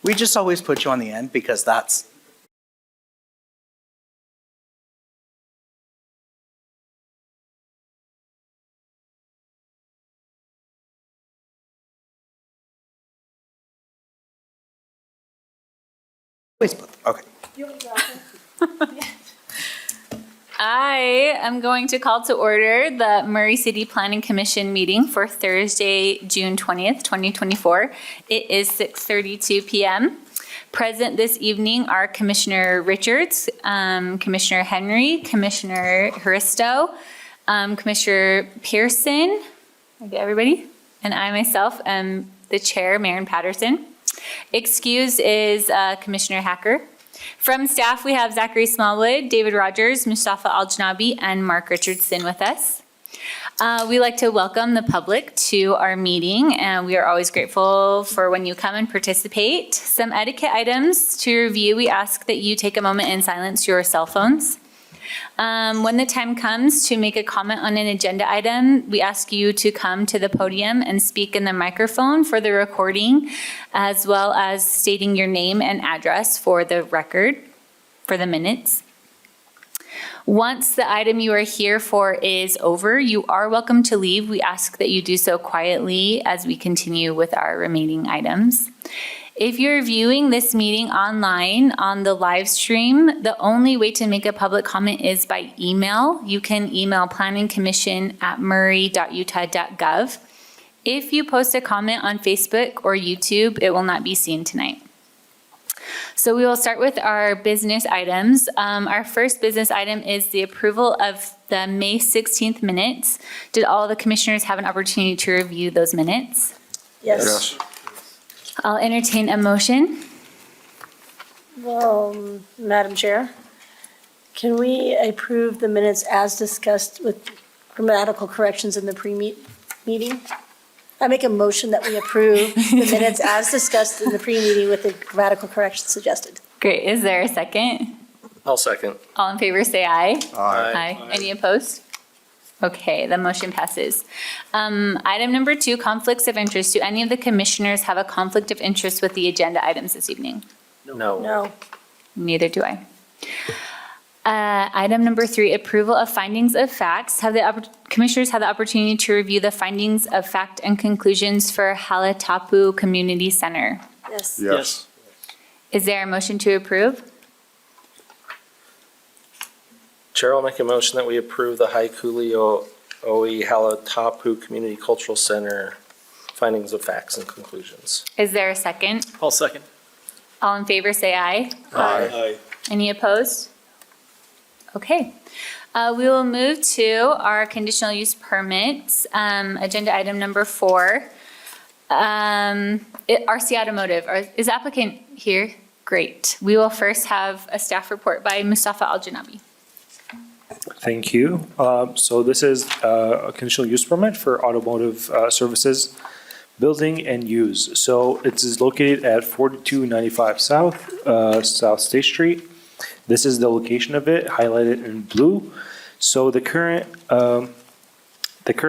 We just always put you on the end because that's always put. Okay. I am going to call to order the Murray City Planning Commission meeting for Thursday, June 20th, 2024. It is 6:32 p.m. Present this evening are Commissioner Richards, Commissioner Henry, Commissioner Haristo, Commissioner Pearson, I get everybody, and I myself am the chair, Maren Patterson. Excused is Commissioner Hacker. From staff, we have Zachary Smallwood, David Rogers, Mustafa Al-Janabi, and Mark Richardson with us. We like to welcome the public to our meeting, and we are always grateful for when you come and participate. Some etiquette items to review. We ask that you take a moment and silence your cell phones. When the time comes to make a comment on an agenda item, we ask you to come to the podium and speak in the microphone for the recording, as well as stating your name and address for the record, for the minutes. Once the item you are here for is over, you are welcome to leave. We ask that you do so quietly as we continue with our remaining items. If you're viewing this meeting online on the live stream, the only way to make a public comment is by email. You can email planningcommission@murray.utah.gov. If you post a comment on Facebook or YouTube, it will not be seen tonight. So we will start with our business items. Our first business item is the approval of the May 16th minutes. Did all the commissioners have an opportunity to review those minutes? Yes. I'll entertain a motion. Well, Madam Chair, can we approve the minutes as discussed with grammatical corrections in the pre-meeting? I make a motion that we approve the minutes as discussed in the pre-meeting with the grammatical corrections suggested. Great. Is there a second? I'll second. All in favor say aye. Aye. Any opposed? Okay, the motion passes. Item number 2, conflicts of interest. Do any of the commissioners have a conflict of interest with the agenda items this evening? No. No. Neither do I. Item number 3, approval of findings of facts. Have the commissioners had the opportunity to review the findings of fact and conclusions for Halatapu Community Center? Yes. Yes. Is there a motion to approve? Chair will make a motion that we approve the Haikulio Oi Halatapu Community Cultural Center findings of facts and conclusions. Is there a second? I'll second. All in favor say aye. Aye. Any opposed? Okay. We will move to our conditional use permits, agenda item number 4. RC Automotive, is the applicant here? Great. We will first have a staff report by Mustafa Al-Janabi. Thank you. So this is a conditional use permit for automotive services, building and use. So it is located at 4295 South State Street. This is the location of it, highlighted in blue. So the current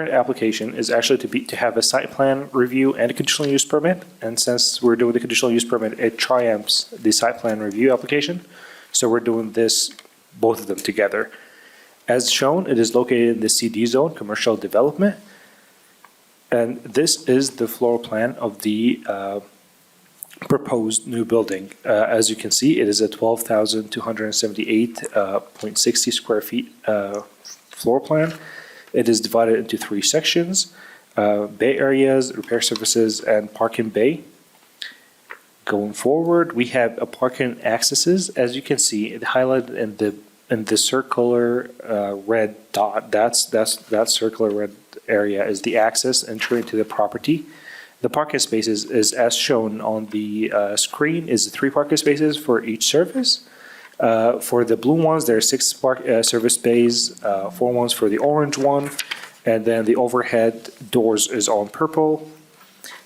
application is actually to have a site plan review and a conditional use permit. And since we're doing the conditional use permit, it triumphs the site plan review application. So we're doing both of them together. As shown, it is located in the CD zone, commercial development. And this is the floor plan of the proposed new building. As you can see, it is a 12,278.60 square feet floor plan. It is divided into 3 sections, bay areas, repair services, and parking bay. Going forward, we have a parking accesses. As you can see, it highlighted in the circular red dot. That circular red area is the access entry into the property. The parking spaces is as shown on the screen is 3 parking spaces for each service. For the blue ones, there are 6 service bays, 4 ones for the orange one, and then the overhead doors is on purple.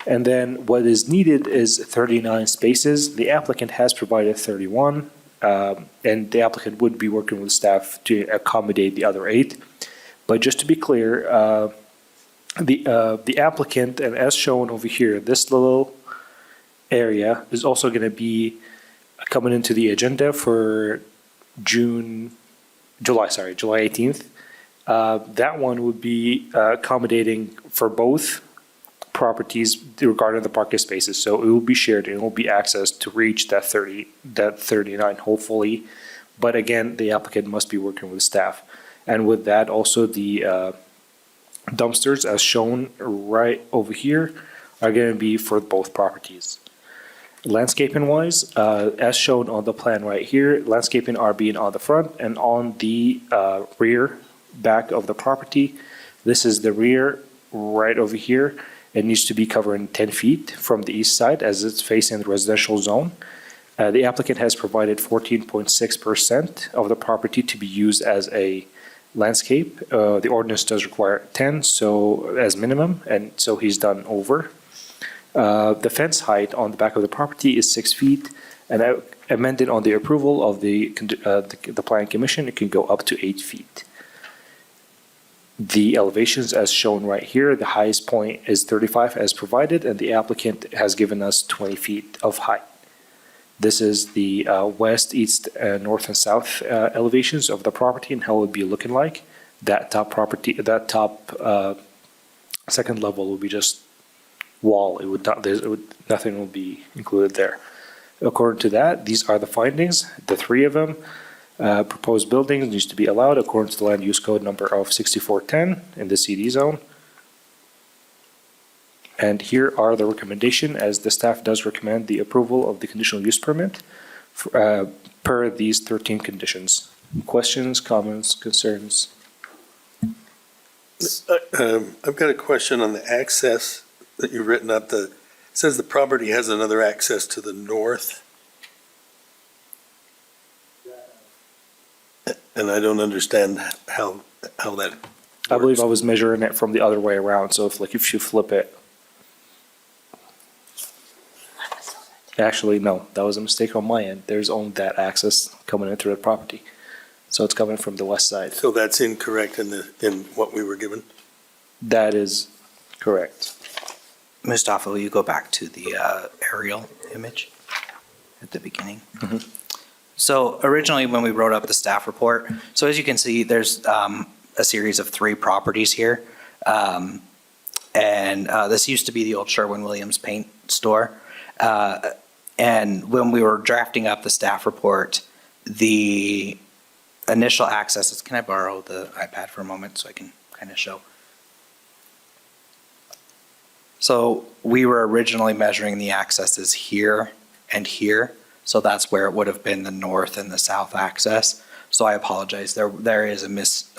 And then what is needed is 39 spaces. The applicant has provided 31, and the applicant would be working with staff to accommodate the other 8. But just to be clear, the applicant, and as shown over here, this little area is also going to be coming into the agenda for July 18th. That one would be accommodating for both properties regarding the parking spaces. So it will be shared and it will be accessed to reach that 39 hopefully. But again, the applicant must be working with staff. And with that, also the dumpsters as shown right over here are going to be for both properties. Landscaping wise, as shown on the plan right here, landscaping are being on the front and on the rear back of the property. This is the rear right over here. It needs to be covering 10 feet from the east side as it's facing the residential zone. The applicant has provided 14.6% of the property to be used as a landscape. The ordinance does require 10, so as minimum, and so he's done over. The fence height on the back of the property is 6 feet, and amended on the approval of the Planning Commission, it can go up to 8 feet. The elevations as shown right here, the highest point is 35 as provided, and the applicant has given us 20 feet of height. This is the west, east, north, and south elevations of the property and how it would be looking like. That top second level will be just wall. Nothing will be included there. According to that, these are the findings. The three of them. Proposed buildings needs to be allowed according to the land use code number of 6410 in the CD zone. And here are the recommendation, as the staff does recommend the approval of the conditional use permit per these 13 conditions. Questions, comments, concerns? I've got a question on the access that you've written up. It says the property has another access to the north. And I don't understand how that works. I believe I was measuring it from the other way around, so if you flip it. Actually, no, that was a mistake on my end. There's only that access coming into the property. So it's coming from the west side. So that's incorrect in what we were given? That is correct. Mustafa, will you go back to the aerial image at the beginning? Mhm. So originally, when we wrote up the staff report, so as you can see, there's a series of 3 properties here. And this used to be the old Sherwin-Williams paint store. And when we were drafting up the staff report, the initial accesses, can I borrow the iPad for a moment so I can kind of show? So we were originally measuring the accesses here and here. So that's where it would have been the north and the south access. So I apologize. There is a miss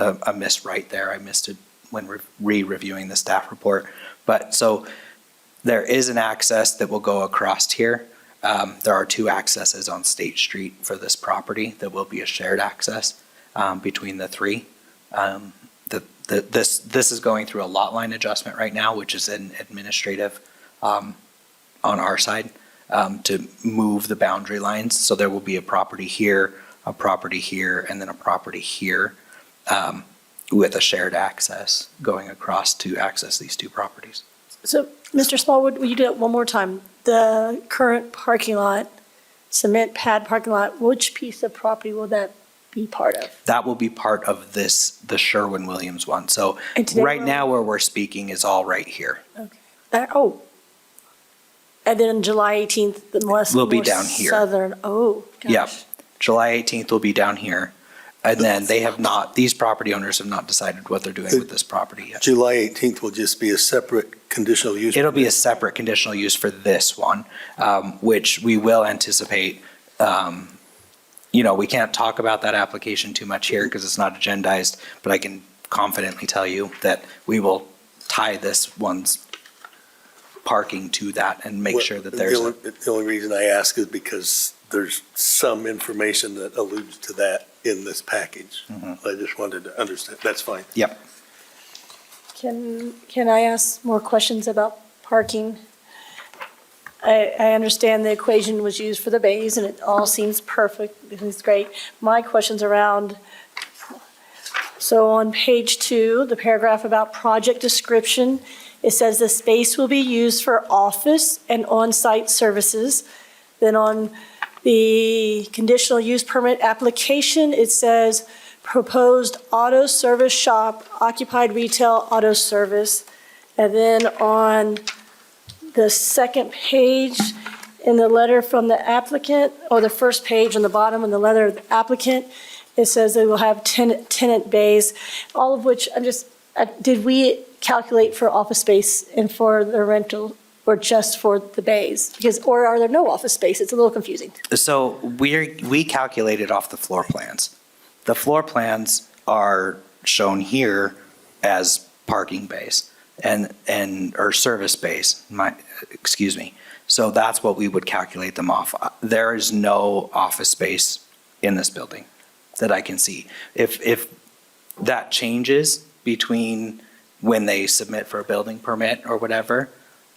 right there. I missed it when re-reviewing the staff report. But so there is an access that will go across here. There are 2 accesses on State Street for this property that will be a shared access between the 3. This is going through a lot line adjustment right now, which is an administrative on our side to move the boundary lines. So there will be a property here, and then a property here with a shared access going across to access these 2 properties. So, Mr. Smallwood, will you do it one more time? The current parking lot, cement pad parking lot, which piece of property will that be part of? That will be part of the Sherwin-Williams one. So And today right we're- now where we're speaking is all right here. And then July 18th, the more Will be more down here. southern, Yep. gosh. July 18th will be down here. And then these property owners have not decided what they're doing with this property yet. July 18th will just be a separate conditional use. It'll be a separate conditional use for this one, which we will anticipate. We can't talk about that application too much here because it's not agendized, but I can confidently tell you that we will tie this one's parking to that and make sure that there's. The only reason I ask is because there's some information that alludes to that in this package. I just wanted to understand. That's fine. Yep. Can I ask more questions about parking? I understand the equation was used for the bays, and it all seems perfect. It's great. My question's around, so on page 2, the paragraph about project description, it says the space will be used for office and on-site services. Then on the conditional use permit application, it says proposed auto service shop, occupied retail auto service. And then on the second page, in the letter from the applicant, or the first page on the bottom in the letter of the applicant, it says they will have tenant bays, all of which, did we calculate for office space and for the rental, or just for the bays? Because, or are there no office space? It's a little confusing. So we calculated off the floor plans. The floor plans are shown here as parking bays or service bays, excuse me. So that's what we would calculate them off. There is no office space in this building that I can see. If that changes between when they submit for a building permit or whatever,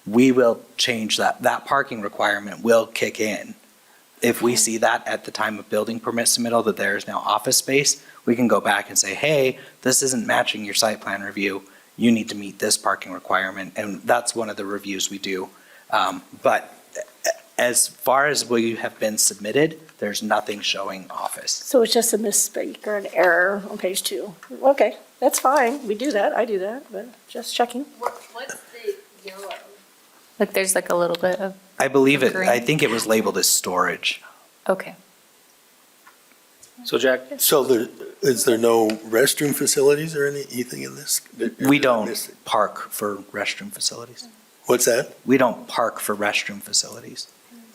we will change that. That parking requirement will kick in. If we see that at the time of building permit submittal, that there is now office space, we can go back and say, hey, this isn't matching your site plan review. You need to meet this parking requirement. And that's one of the reviews we do. But as far as we have been submitted, there's nothing showing office. So it's just a misspeak or an error on page 2. Okay, that's fine. We do that. I do that, but just checking. What's the yellow? Like there's like a little bit of, I believe it, Green. I think it was labeled as storage. okay. So Jack, So is there no restroom facilities or anything in this? We don't park for restroom facilities. What's that? We don't park for restroom facilities.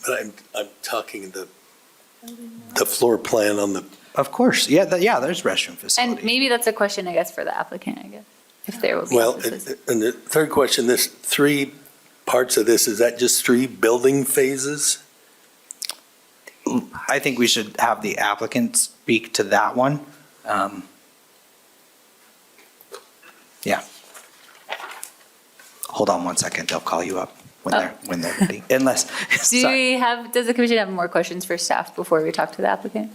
But I'm talking the floor plan on the, Of course, yeah, there's restroom And facilities. maybe that's a question, I guess, for the applicant, I guess, if there will be well, offices. and the third question, this 3 parts of this, is that just 3 building phases? I think we should have the applicant speak to that one. Yeah. Hold on one second, they'll call you up when they're ready, unless, sorry. Does the commission have more questions for staff before we talk to the applicant?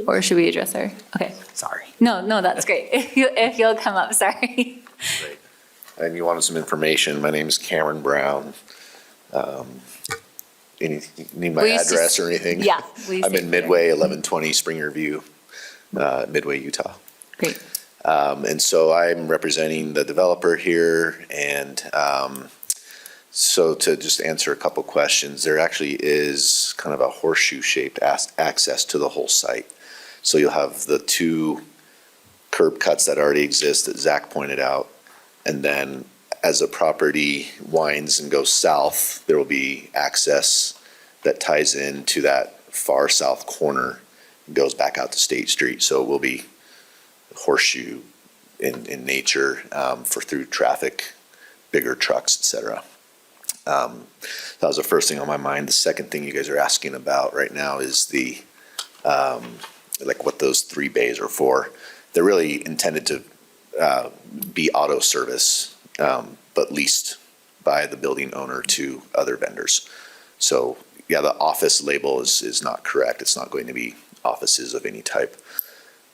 Or should we address our, okay. Sorry. No, that's great. If you'll come up, sorry. And you wanted some information. My name's Cameron Brown. You need my Will you address just- or anything? Yeah. will you I'm say in here? Midway, 1120 Springer View, Midway, Utah. Great. And so I'm representing the developer here, and so to just answer a couple questions, there actually is kind of a horseshoe-shaped access to the whole site. So you'll have the 2 curb cuts that already exist that Zach pointed out, and then as the property winds and goes south, there will be access that ties into that far south corner and goes back out to State Street. So it will be horseshoe in nature for through traffic, bigger trucks, et cetera. That was the first thing on my mind. The second thing you guys are asking about right now is the, like what those 3 bays are for. They're really intended to be auto service, but leased by the building owner to other vendors. So yeah, the office label is not correct. It's not going to be offices of any type.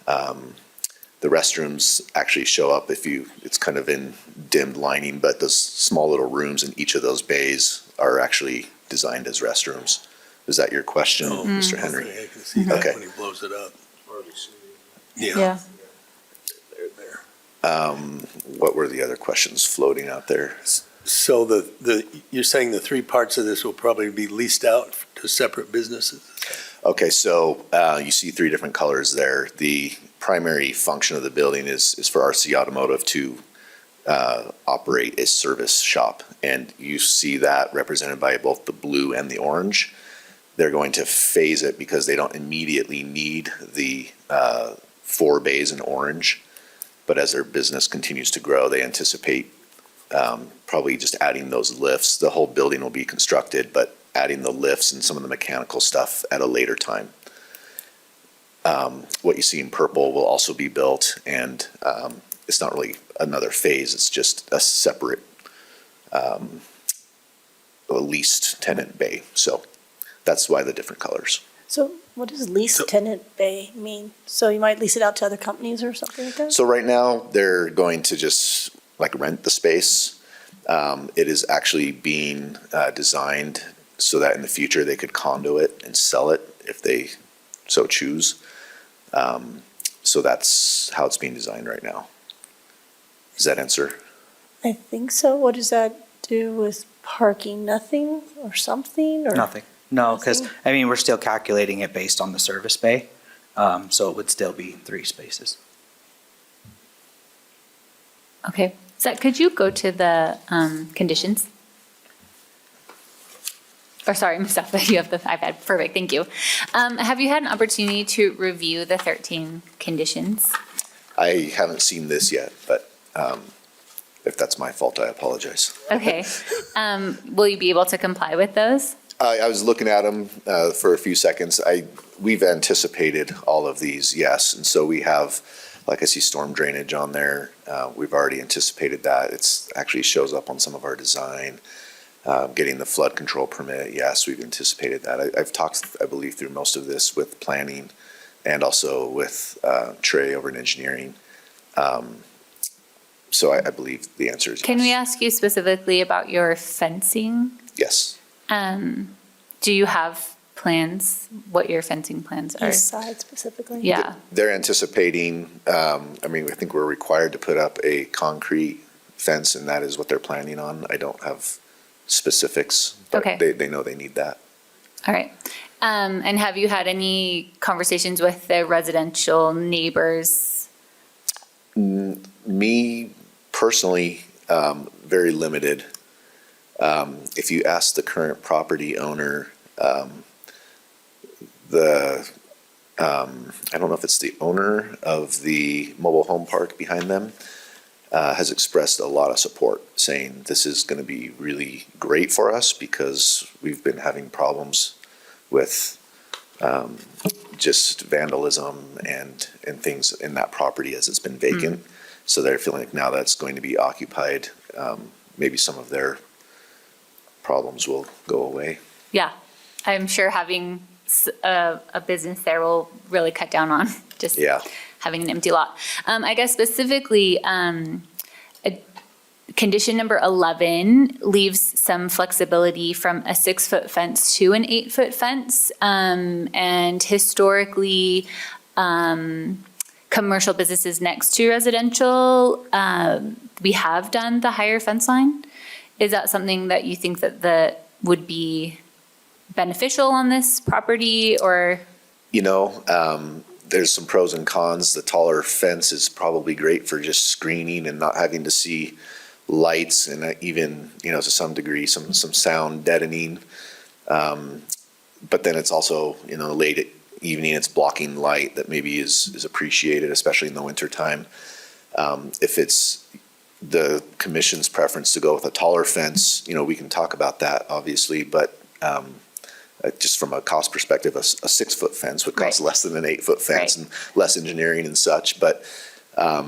The restrooms actually show up it's kind of in dimmed lining, but those small little rooms in each of those bays are actually designed as restrooms. Is that your question, Mr. Henry? I can see that Okay. when he blows it up. Yeah. What were the other questions floating out there? So you're saying the 3 parts of this will probably be leased out to separate businesses? Okay, so you see 3 different colors there. The primary function of the building is for RC Automotive to operate a service shop. And you see that represented by both the blue and the orange. They're going to phase it because they don't immediately need the 4 bays in orange. But as their business continues to grow, they anticipate probably just adding those lifts. The whole building will be constructed, but adding the lifts and some of the mechanical stuff at a later time. What you see in purple will also be built, and it's not really another phase. It's just a separate leased tenant bay. So that's why the different colors. So what does lease tenant bay mean? So you might lease it out to other companies or something like that? So right now, they're going to just like rent the space, It is actually being designed so that in the future they could condo it and sell it if they so choose. So that's how it's being designed right now. Does that answer? I think so. What does that do with parking? Nothing or something or? Nothing. No, because, Nothing? I mean, we're still calculating it based on the service bay. So it would still be 3 spaces. Okay. Zach, could you go to the conditions? Or sorry, Mustafa, you have the iPad. Perfect, thank you. Have you had an opportunity to review the 13 conditions? I haven't seen this yet, but if that's my fault, I apologize. Okay. Will you be able to comply with those? I was looking at them for a few seconds. We've anticipated all of these, yes, and so we have, like I see storm drainage on there. We've already anticipated that. It's actually shows up on some of our design. Getting the flood control permit, yes, we've anticipated that. I've talked, I believe, through most of this with planning and also with Trey over in engineering. So I believe the answer is yes. Can we ask you specifically about your fencing? Yes. Do you have plans, what your fencing plans are? East side specifically? Yeah, They're anticipating, I think we're required to put up a concrete fence, and that is what they're planning on. I don't have specifics, but Okay. they know they need that. all right. And have you had any conversations with the residential neighbors? Me personally, very limited. If you ask the current property owner, I don't know if it's the owner of the mobile home park behind them, has expressed a lot of support, saying this is going to be really great for us because we've been having problems with just vandalism and things in that property as it's been vacant. So they're feeling like now that's going to be occupied, maybe some of their problems will go away. Yeah, I'm sure having a business there will really cut down on just Yeah. having an empty lot. I guess specifically, condition number 11 leaves some flexibility from a 6-foot fence to an 8-foot fence. And historically, commercial businesses next to residential, we have done the higher fence line. Is that something that you think that would be beneficial on this property, or? There's some pros and cons. The taller fence is probably great for just screening and not having to see lights and even, to some degree, some sound deadening. But then it's also, late at evening, it's blocking light that maybe is appreciated, especially in the wintertime. If it's the commission's preference to go with a taller fence, we can talk about that, obviously, but just from a cost perspective, a 6-foot fence would cost Right. less than an 8-foot fence Right. and less engineering and such. But are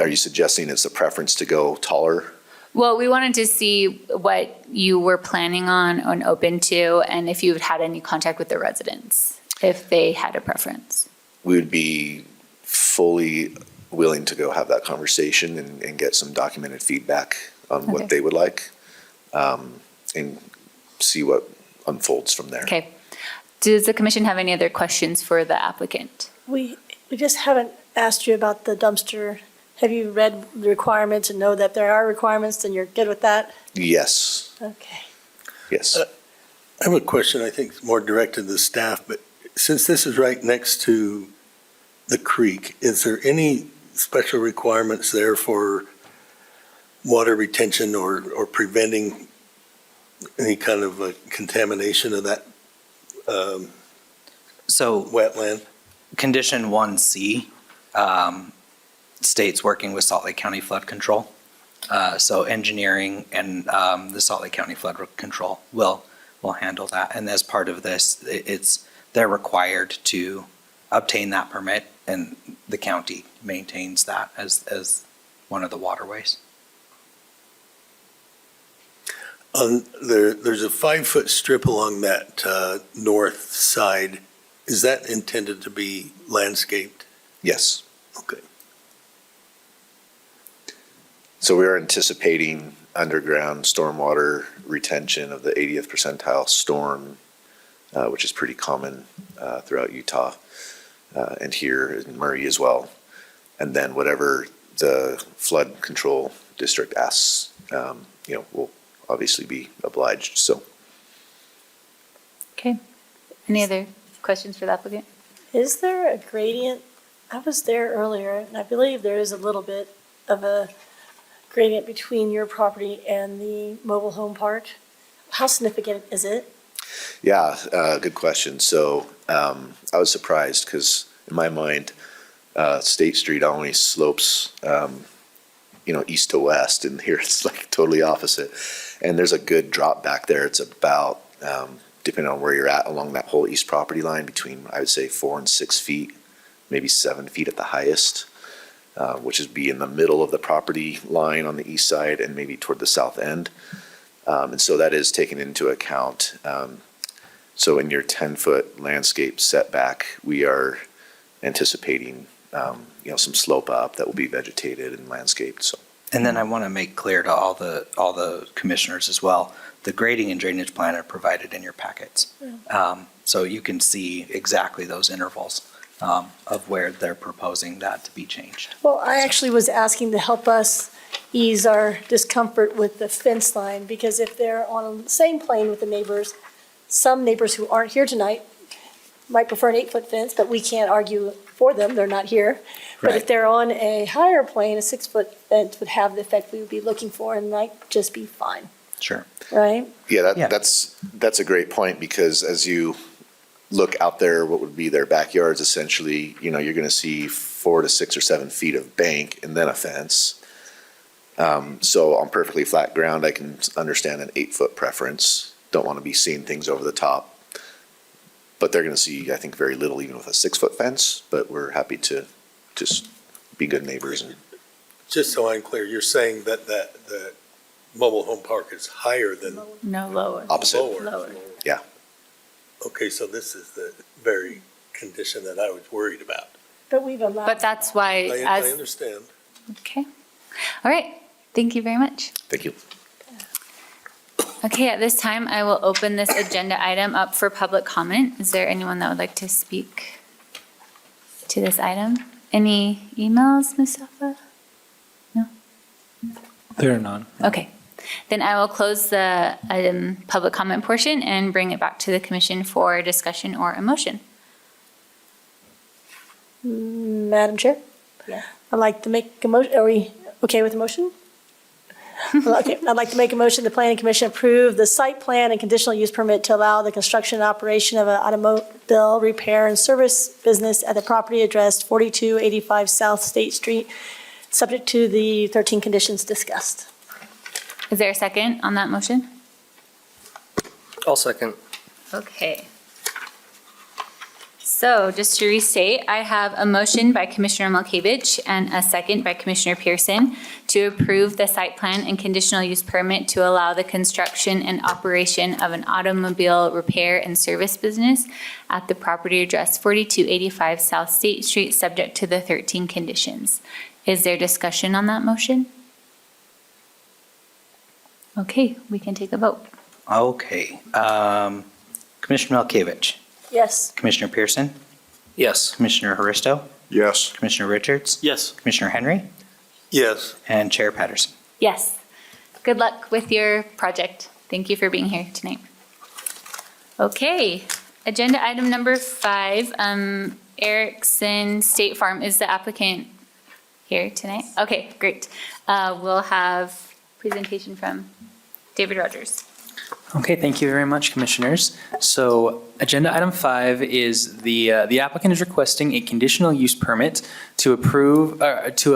you suggesting it's a preference to go taller? Well, we wanted to see what you were planning on and open to, and if you've had any contact with the residents, if they had a preference. We would be fully willing to go have that conversation and get some documented feedback on Okay. what they would like, and see what unfolds from there. Okay. Does the commission have any other questions for the applicant? We just haven't asked you about the dumpster. Have you read the requirements and know that there are requirements, then you're good with that? Yes, Okay. yes. I have a question, I think it's more directed to the staff, but since this is right next to the creek, is there any special requirements there for water retention or preventing any kind of contamination of that So wetland? condition 1C states working with Salt Lake County Flood Control. So engineering and the Salt Lake County Flood Control will handle that. And as part of this, they're required to obtain that permit, and the county maintains that as one of the waterways. There's a 5-foot strip along that north side. Is that intended to be landscaped? Yes. Okay. So we are anticipating underground stormwater retention of the 80th percentile storm, which is pretty common throughout Utah and here in Murray as well. And then whatever the flood control district asks, will obviously be obliged, so. Okay. Any other questions for the applicant? Is there a gradient? I was there earlier, and I believe there is a little bit of a gradient between your property and the mobile home park. How significant is it? Yeah, good question. So I was surprised because in my mind, State Street only slopes, east to west, and here it's like totally opposite. And there's a good drop back there. It's about, depending on where you're at along that whole east property line, between, I would say, 4 and 6 feet, maybe 7 feet at the highest, which is be in the middle of the property line on the east side and maybe toward the south end. And so that is taken into account. So in your 10-foot landscape setback, we are anticipating, some slope up that will be vegetated and landscaped, so. And then I want to make clear to all the commissioners as well, the grading and drainage plan are provided in your packets. So you can see exactly those intervals of where they're proposing that to be changed. Well, I actually was asking to help us ease our discomfort with the fence line, because if they're on the same plane with the neighbors, some neighbors who aren't here tonight might prefer an 8-foot fence, but we can't argue for them, they're not here. But if Right. they're on a higher plane, a 6-foot fence would have the effect we would be looking for and might just be fine, Sure. right? Yeah, Yeah. that's a great point, because as you look out there, what would be their backyards, essentially, you're going to see 4 to 6 or 7 feet of bank and then a fence. So on perfectly flat ground, I can understand an 8-foot preference. Don't want to be seeing things over the top. But they're going to see, I think, very little even with a 6-foot fence, but we're happy to just be good neighbors. And Just so I'm clear, you're saying that the mobile home park is higher than No, lower. opposite. lower? Lower. Yeah. Okay, so this is the very condition that I was worried about. But we've allowed. But that's why, I understand. okay. All right. Thank you very much. Thank you. Okay, at this time, I will open this agenda item up for public comment. Is there anyone that would like to speak to this item? Any emails, Mustafa? No? There are none. Okay. Then I will close the public comment portion and bring it back to the commission for discussion or a motion. Madam Chair? Yeah. I'd like to make a motion, are we okay with the motion? Okay, I'd like to make a motion, the planning commission approve the site plan and conditional use permit to allow the construction and operation of an automobile repair and service business at the property addressed 4285 South State Street, subject to the 13 conditions discussed. Is there a second on that motion? I'll second. Okay. So just to restate, I have a motion by Commissioner Malkovich and a second by Commissioner Pearson to approve the site plan and conditional use permit to allow the construction and operation of an automobile repair and service business at the property address 4285 South State Street, subject to the 13 conditions. Is there discussion on that motion? Okay, we can take a vote. Okay. Commissioner Malkovich, Yes. Commissioner Pearson, Yes. Commissioner Haristo, Yes. Commissioner Richards, Yes. Commissioner Henry, Yes, and Chair Patterson. Yes. Good luck with your project. Thank you for being here tonight. Okay, agenda item number 5, Erickson State Farm. Is the applicant here tonight? Okay, great. We'll have presentation from David Rogers. Okay, thank you very much, Commissioners. So agenda item 5 is the applicant is requesting a conditional use permit to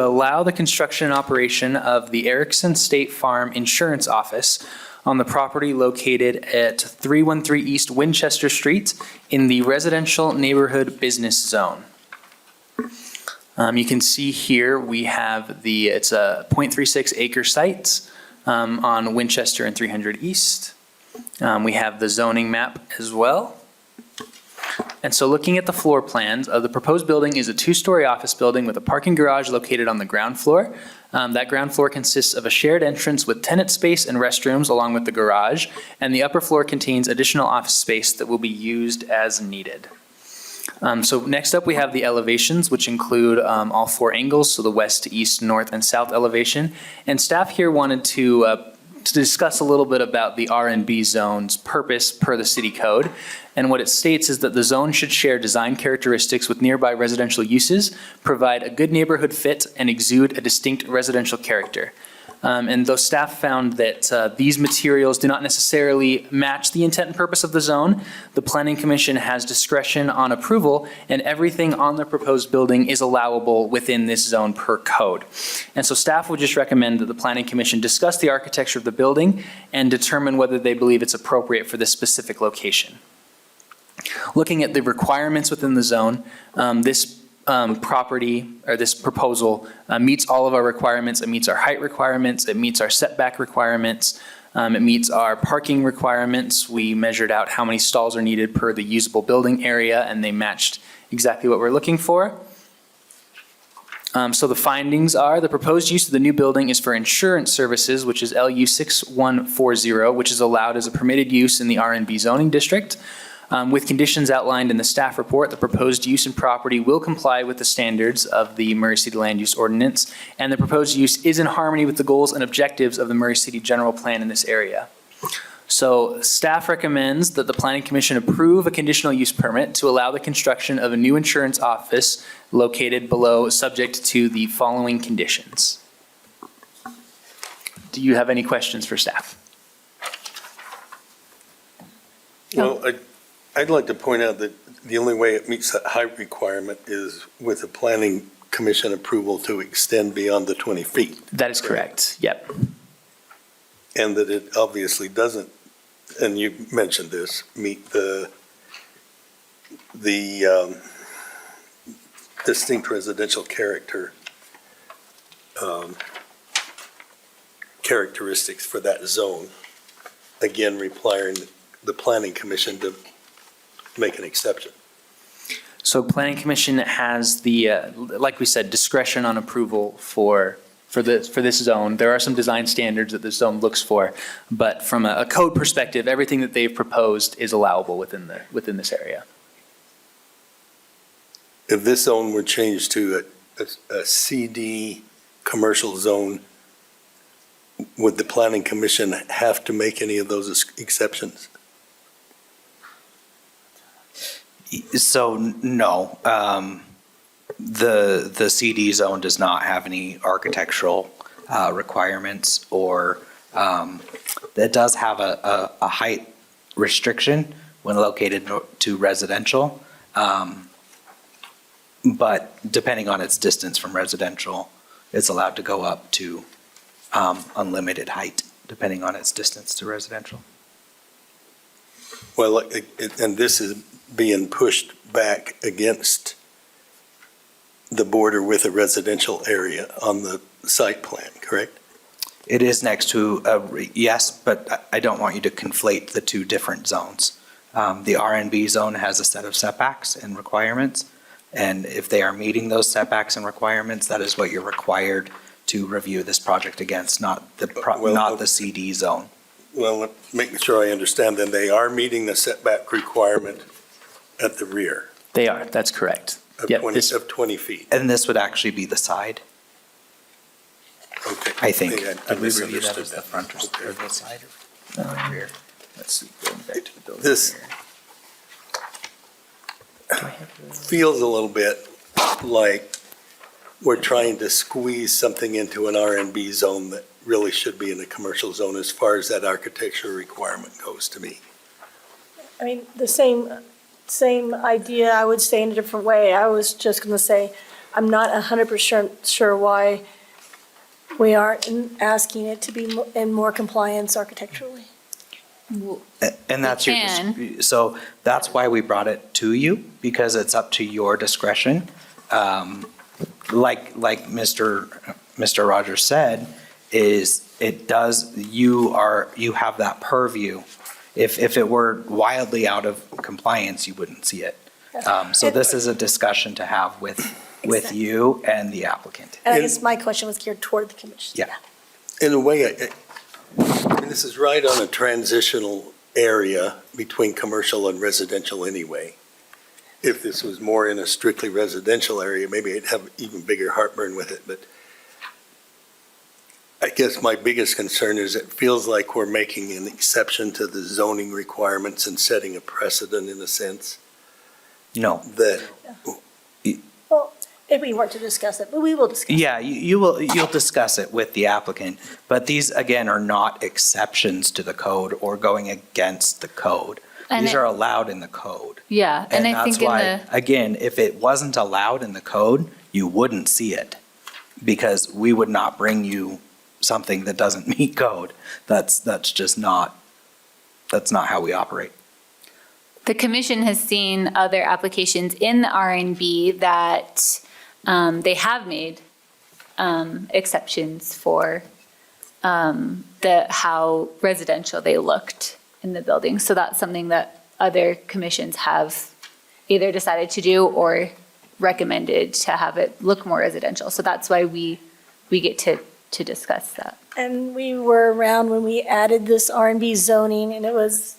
allow the construction and operation of the Erickson State Farm Insurance Office on the property located at 313 East Winchester Street in the residential neighborhood business zone. You can see here we have it's a 0.36 acre site on Winchester and 300 East. We have the zoning map as well. And so looking at the floor plans, the proposed building is a two-story office building with a parking garage located on the ground floor. That ground floor consists of a shared entrance with tenant space and restrooms along with the garage, and the upper floor contains additional office space that will be used as needed. So next up, we have the elevations, which include all four angles, so the west, east, north, and south elevation. And staff here wanted to discuss a little bit about the R&B zone's purpose per the city code. And what it states is that the zone should share design characteristics with nearby residential uses, provide a good neighborhood fit, and exude a distinct residential character. And though staff found that these materials do not necessarily match the intent and purpose of the zone, the Planning Commission has discretion on approval, and everything on the proposed building is allowable within this zone per code. And so staff would just recommend that the Planning Commission discuss the architecture of the building and determine whether they believe it's appropriate for this specific location. Looking at the requirements within the zone, this property or this proposal meets all of our requirements. It meets our height requirements. It meets our setback requirements. It meets our parking requirements. We measured out how many stalls are needed per the usable building area, and they matched exactly what we're looking for. So the findings are the proposed use of the new building is for insurance services, which is LU 6140, which is allowed as a permitted use in the R&B zoning district. With conditions outlined in the staff report, the proposed use and property will comply with the standards of the Murray City Land Use Ordinance, and the proposed use is in harmony with the goals and objectives of the Murray City General Plan in this area. So staff recommends that the Planning Commission approve a conditional use permit to allow the construction of a new insurance office located below, subject to the following conditions. Do you have any questions for staff? Well, I'd like to point out that the only way it meets that height requirement is with the Planning Commission approval to extend beyond the 20 feet. That is correct, yep. And that it obviously doesn't, and you mentioned this, meet the distinct residential characteristics for that zone. Again, requiring the Planning Commission to make an exception. So Planning Commission has the, like we said, discretion on approval for this zone. There are some design standards that this zone looks for, but from a code perspective, everything that they've proposed is allowable within this area. If this zone were changed to a CD commercial zone, would the Planning Commission have to make any of those exceptions? So, no, the CD zone does not have any architectural requirements, or it does have a height restriction when located to residential. But depending on its distance from residential, it's allowed to go up to unlimited height, depending on its distance to residential. Well, and this is being pushed back against the border with a residential area on the site plan, correct? It is next to, yes, but I don't want you to conflate the two different zones. The R&B zone has a set of setbacks and requirements, and if they are meeting those setbacks and requirements, that is what you're required to review this project against, not the CD zone. Well, making sure I understand, then they are meeting the setback requirement at the rear They are, that's correct. of Yep, 20 feet. And this would actually be the side, Okay. I think. I Did we review that misunderstood as the front or the side or rear? Let's see, going back to the building This- here. Feels a little bit like we're trying to squeeze something into an R&B zone that really should be in a commercial zone as far as that architecture requirement goes to me. I mean, the same idea, I would say in a different way. I was just going to say, I'm not 100% sure why we aren't asking it to be in more compliance architecturally. And that's your, can. so that's why we brought it to you, because it's up to your discretion. Like Mr. Rogers said, you have that purview. If it were wildly out of compliance, you wouldn't see it. So this is a discussion to have with Exactly. you and the applicant. And I guess my question was geared toward the commission. Yeah. In a way, I mean, this is right on a transitional area between commercial and residential anyway. If this was more in a strictly residential area, maybe I'd have even bigger heartburn with it, but I guess my biggest concern is it feels like we're making an exception to the zoning requirements and setting a precedent in a sense No. that, Well, if we weren't to discuss it, but we will discuss. Yeah, you'll discuss it with the applicant, but these, again, are not exceptions to the code or going against the code. And These it- are allowed in the code. Yeah, and I that's think in why, the, again, if it wasn't allowed in the code, you wouldn't see it because we would not bring you something that doesn't meet code. That's just not, that's not how we operate. the commission has seen other applications in the RNB that they have made exceptions for how residential they looked in the building. So that's something that other commissions have either decided to do or recommended to have it look more residential. So that's why we get to discuss that. And we were around when we added this R&B zoning, and it was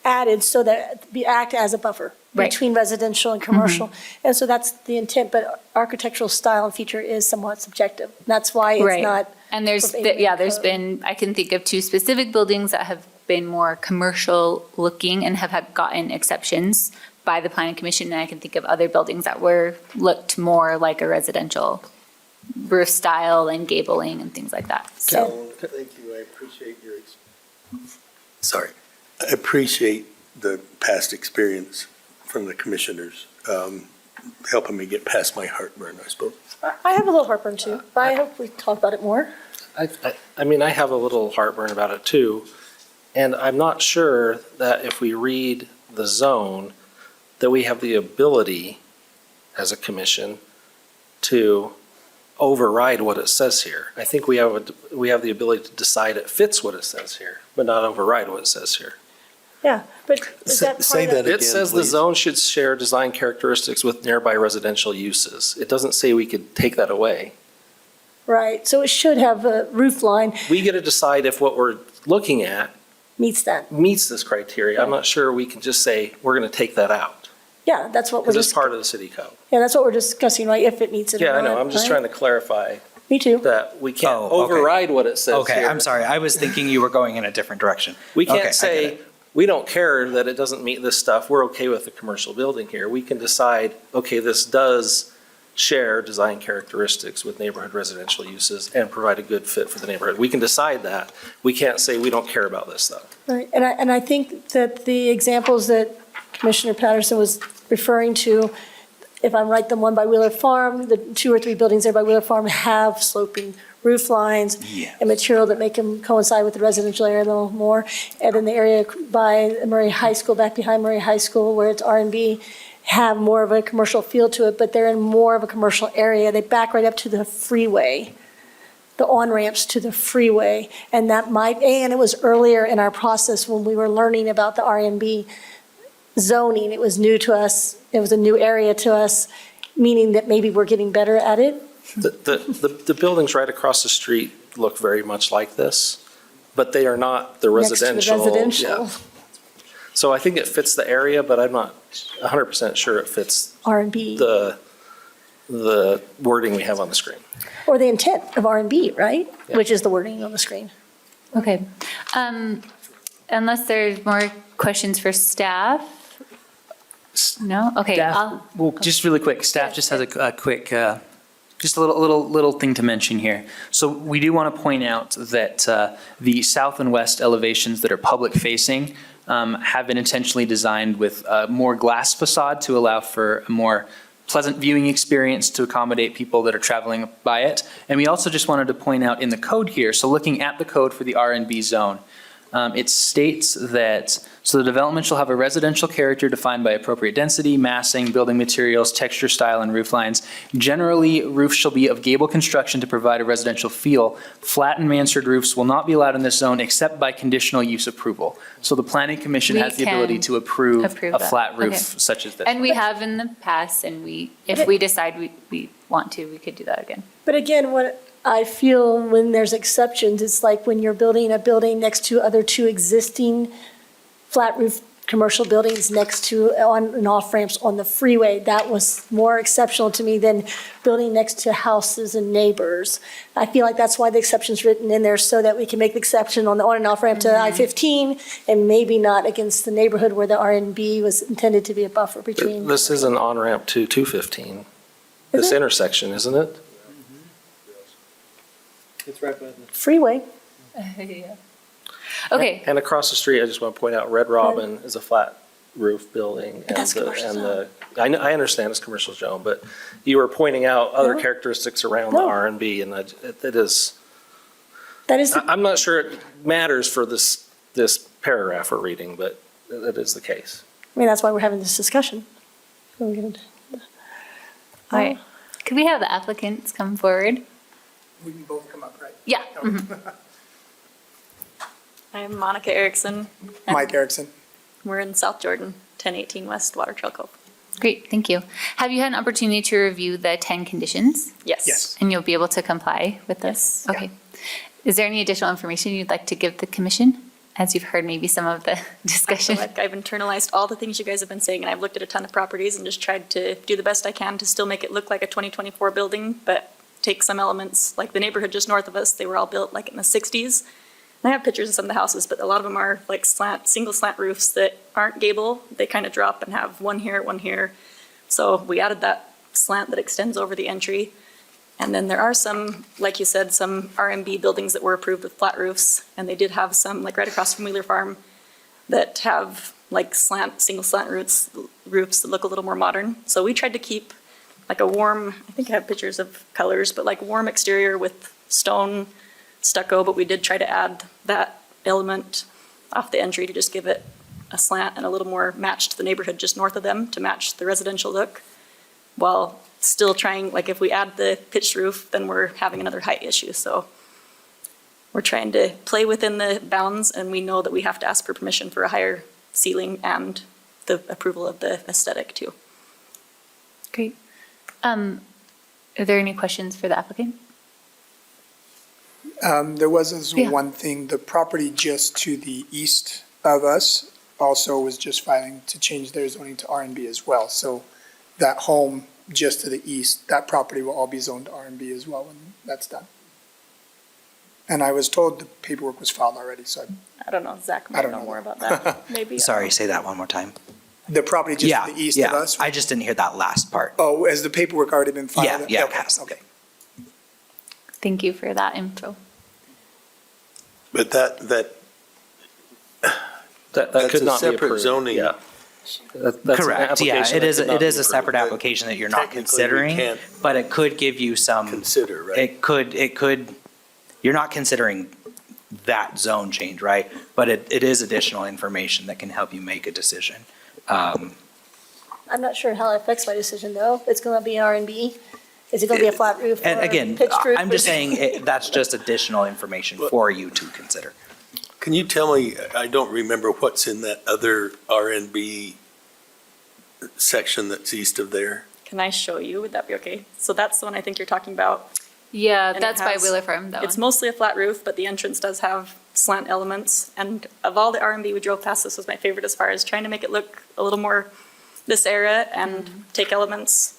added so that we act as a buffer Right. between residential and commercial. And so that's the intent, but architectural style and feature is somewhat subjective. That's why it's Right. not. And there's, verbatim in yeah, there's code. been, I can think of 2 specific buildings that have been more commercial looking and have had gotten exceptions by the planning commission. And I can think of other buildings that looked more like a residential roof style and gabling and things like that. So, thank you, I appreciate your, sorry, I appreciate the past experience from the commissioners, helping me get past my heartburn, I suppose. I have a little heartburn too, but I hope we talk about it more. I mean, I have a little heartburn about it too. And I'm not sure that if we read the zone, that we have the ability as a commission to override what it says here. I think we have the ability to decide it fits what it says here, but not override what it says here. Yeah, but is Say- that part say of that the? It again, says the please. zone should share design characteristics with nearby residential uses. It doesn't say we could take that away. Right, so it should have a roof line We get to decide if what we're looking at meets that. meets this criteria. I'm not sure we can just say, we're going to take that out, Yeah, that's what we're because it's just, part of the city code. yeah, that's what we're discussing, right, if it meets it or Yeah, I not, know, I'm just right? trying to clarify Me too. that we can't Oh, okay. override what it says Okay, here. I'm sorry. I was thinking you were going in a different direction. We Okay, I can't get say, it. we don't care that it doesn't meet this stuff, we're okay with the commercial building here. We can decide, okay, this does share design characteristics with neighborhood residential uses and provide a good fit for the neighborhood. We can decide that. We can't say we don't care about this stuff. Right, and I think that the examples that Commissioner Patterson was referring to, if I'm right, the one by Wheeler Farm, the 2 or 3 buildings there by Wheeler Farm have sloping roof lines Yes. and material that make them coincide with the residential area a little more. And then the area by Murray High School, back behind Murray High School, where it's R&B, have more of a commercial feel to it, but they're in more of a commercial area. They back right up to the freeway, the on-ramps to the freeway. And that might, and it was earlier in our process when we were learning about the R&B zoning. It was new to us. It was a new area to us, meaning that maybe we're getting better at it. The buildings right across the street look very much like this, but they are not the Next to the residential. residential. Yeah. So I think it fits the area, but I'm not 100% sure it fits R&B, the wording we have on the screen. or the intent of R&B, right? Yeah. Which is the wording on the screen. Okay. Unless there's more questions for staff? No? Okay. Staff, well, just really quick, staff just has a quick, just a little thing to mention here. So we do want to point out that the south and west elevations that are public facing have been intentionally designed with more glass facade to allow for a more pleasant viewing experience to accommodate people that are traveling by it. And we also just wanted to point out in the code here, so looking at the code for the R&B zone, It states that, so the development shall have a residential character defined by appropriate density, massing, building materials, texture, style, and roof lines. Generally, roofs shall be of gable construction to provide a residential feel. Flat and mansard roofs will not be allowed in this zone except by conditional use approval. So the planning commission We has the ability can to approve approve a that. flat roof Okay. such as this. And we have in the past, and if we decide we want to, we could do that again. But again, what I feel when there's exceptions, it's like when you're building a building next to other two existing flat roof commercial buildings next to on and off ramps on the freeway. That was more exceptional to me than building next to houses and neighbors. I feel like that's why the exception's written in there, so that we can make the exception on the on and off ramp to I-15 and maybe not against the neighborhood where the R&B was intended to be a buffer between. This is an on-ramp to 215, Is this it? intersection, isn't it? Freeway. Okay, And across the street, I just want to point out, Red Robin is a flat roof building. But that's and the- commercial and zone. the- I understand it's commercial zone, but you were pointing out other No. characteristics around the No. R&B, and it is, That is, I'm not sure it matters for this paragraph we're reading, but it is the case. I mean, that's why we're having this discussion. We're gonna- all right. Could we have the applicants come forward? We can both come up, right? Yeah. I'm Monica Erickson. and Mike Erickson. We're in South Jordan, 1018 West Water Trail Cove. Great, thank you. Have you had an opportunity to review the 10 conditions? Yes. Yes. And you'll be able to comply with this? Yes. Okay. Is there any additional information you'd like to give the commission, as you've heard maybe some of the I feel discussion? like I've internalized all the things you guys have been saying, and I've looked at a ton of properties and just tried to do the best I can to still make it look like a 2024 building, but take some elements, like the neighborhood just north of us, they were all built like in the 60s. And I have pictures of some of the houses, but a lot of them are like single slant roofs that aren't gable. They kind of drop and have one here, one here. So we added that slant that extends over the entry. And then there are some, like you said, some R&B buildings that were approved with flat roofs. And they did have some, like right across from Wheeler Farm, that have like single slant roofs that look a little more modern. So we tried to keep like a warm, I think I have pictures of colors, but like warm exterior with stone stucco, but we did try to add that element off the entry to just give it a slant and a little more match to the neighborhood just north of them to match the residential look, while still trying, like if we add the pitched roof, then we're having another height issue. So we're trying to play within the bounds, and we know that we have to ask for permission for a higher ceiling and the approval of the aesthetic too. Great. Are there any questions for the applicant? There was this Yeah. one thing, the property just to the east of us also was just filing to change their zoning to R&B as well. So that home just to the east, that property will all be zoned R&B as well when that's done. And I was told the paperwork was filed already, so I don't know, Zach I might don't know know more that. about that, maybe. Sorry, say that one more time. the property just Yeah, to the east of yeah. us. I just didn't hear that last part. Oh, has the paperwork already been filed? Yeah, yeah, it Okay, has. Okay. Thank you for that info. But That That's could a not be separate approved. zoning. Yeah. That's an Correct, yeah, application it that is, could not it be is a approved. separate application that you're not Technically, we considering, can't but it could give you some, consider, right? it could, you're not considering that zone change, right? But it is additional information that can help you make a decision. I'm not sure how it affects my decision, though. It's gonna be R&B. Is it gonna be a flat roof And or again, pitched roof? I'm just saying, that's just additional information for you to consider. Can you tell me, I don't remember what's in that other RNB section that's east of there? Can I show you? Would that be okay? So that's the one I think you're talking about. Yeah, And it that's by has- Wheeler Farm, that It's one. mostly a flat roof, but the entrance does have slant elements. And of all the R&B we drove past, this was my favorite as far as trying to make it look a little more this era and take elements.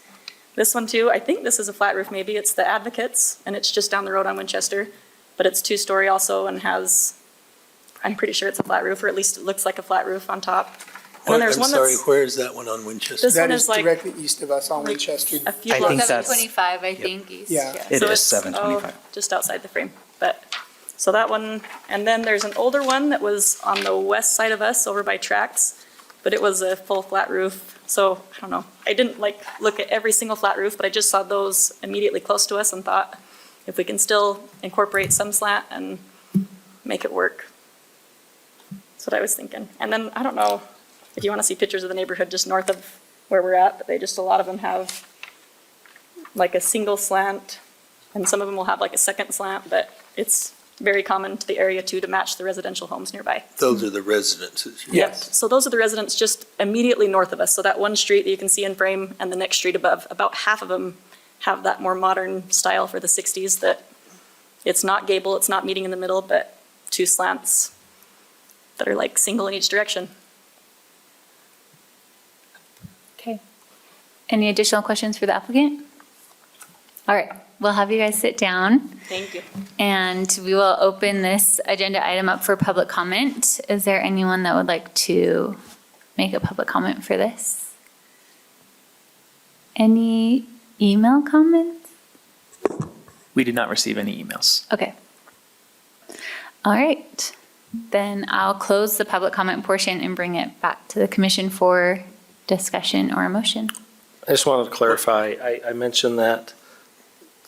This one too, I think this is a flat roof maybe. It's the Advocates, and it's just down the road on Winchester. But it's two-story also and has, I'm pretty sure it's a flat roof, or at least it looks like a flat roof on top. And then there's one I'm sorry, that's where is that one on Winchester? This That one is is like- directly east of us on like Winchester. a few I blocks. think that's- 725, I think, east. Yeah. It So is it's, 725. just outside the frame, but, so that one, and then there's an older one that was on the west side of us, over by Tracks, but it was a full flat roof, so, I don't know. I didn't like look at every single flat roof, but I just saw those immediately close to us and thought, if we can still incorporate some slant and make it work. That's what I was thinking. And then, I don't know if you want to see pictures of the neighborhood just north of where we're at, but a lot of them have like a single slant, and some of them will have like a second slant, but it's very common to the area too to match the residential homes nearby. Those are the residences. Yep. So those are the residents just immediately north of us. So that one street that you can see in frame and the next street above, about half of them have that more modern style for the 60s that it's not gable, it's not meeting in the middle, but two slants that are like single in each direction. Okay. Any additional questions for the applicant? All right, we'll have you guys sit down. Thank you. And we will open this agenda item up for public comment. Is there anyone that would like to make a public comment for this? Any email comments? We did not receive any emails. Okay. All right. Then I'll close the public comment portion and bring it back to the commission for discussion or a motion. I just wanted to clarify, I mentioned that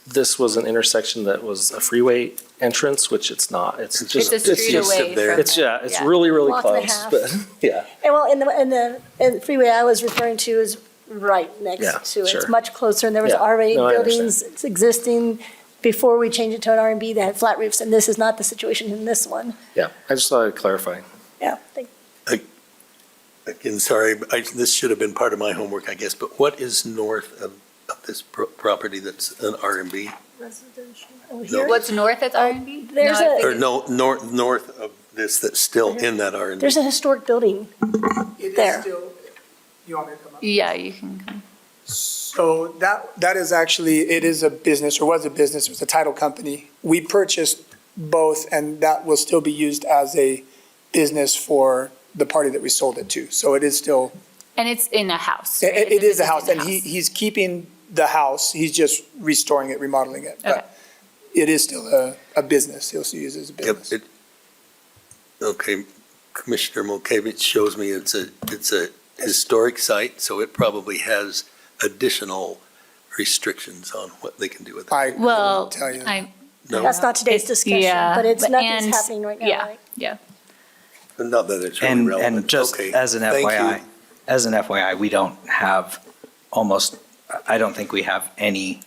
this was an intersection that was a freeway entrance, which it's not. It's It's just, a street just away there. from it's, yeah, it's yeah. really, really Block and a close, half. but, yeah. And well, in the freeway I was referring to is right Yeah, next to it. sure. It's much closer, and there was Yeah, already no, I buildings existing before we changed it to an R&B that had flat roofs, and this is not the situation in this one. Yeah, I just thought I'd clarify. Yeah, Again, sorry, but this should have been part of my homework, I guess, but what is north of this property that's an R and B? residential over here. What's north that's R&B? There's No, I a- think Or no, north of this that's still in that R and B? There's a historic building. It is There. still, you want me to come up? Yeah, you can come. So that is actually, it is a business, or was a business, it was a title company. We purchased both, and that will still be used as a business for the party that we sold it to. So it is still, And it's in a house. right? it It's is a business house, in and he's keeping the house, he's just restoring it, remodeling it. Okay. But it is still a business, he'll still use it as a Yep, business. okay, Commissioner Mulkevich shows me it's a historic site, so it probably has additional restrictions on what they can do with it. I Well, couldn't tell you. I. No. That's not today's discussion, Yeah, but it's but- nothing's and- happening right now, yeah. right? Yeah. Not that it's really And, relevant. and just Okay, as an thank you. FYI, we don't have I don't think we have any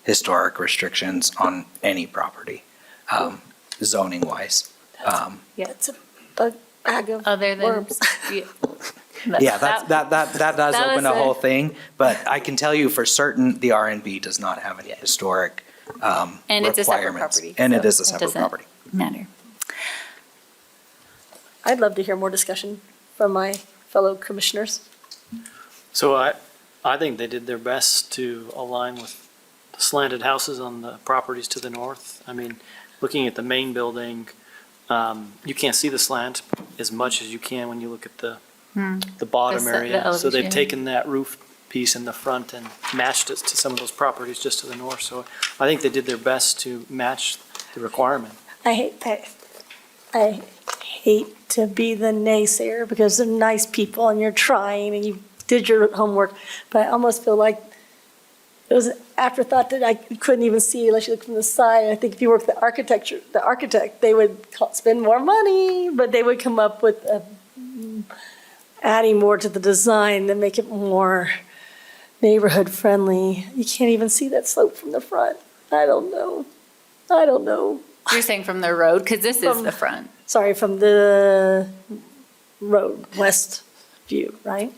historic restrictions on any property, zoning wise. It's a bag of Other than. worms. Yeah, that does that open was a whole thing, but I can tell you for certain, the R and B does not have any historic And it's a separate requirements. property. And it so is a separate doesn't property. Matter. I'd love to hear more discussion from my fellow commissioners. So I think they did their best to align with the slanted houses on the properties to the north. I mean, looking at the main building, you can't see the slant as much as you can when you look at the bottom The area. So elevation. they've taken that roof piece in the front and matched it to some of those properties just to the north. So I think they did their best to match the requirement. I hate to be the naysayer because they're nice people and you're trying and you did your homework, but I almost feel like it was an afterthought that I couldn't even see unless you look from the side. I think if you work the architect, they would spend more money, but they would come up with adding more to the design to make it more neighborhood friendly. You can't even see that slope from the front. I don't know. You're saying from the road, because this is From- the front. Sorry, from the road, west view, right?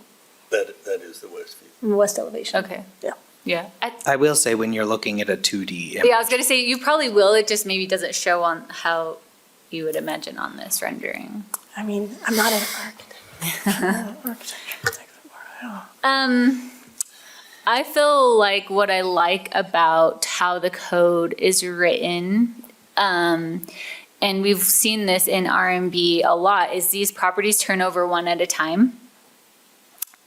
That is the west view. From the west elevation. Okay. Yeah. Yeah. I will say, when you're looking at a 2D image, Yeah, I was gonna say, you probably will, it just maybe doesn't show on how you would imagine on this rendering. I mean, I'm not an architect. I feel like what I like about how the code is written, and we've seen this in R&B a lot, is these properties turn over one at a time.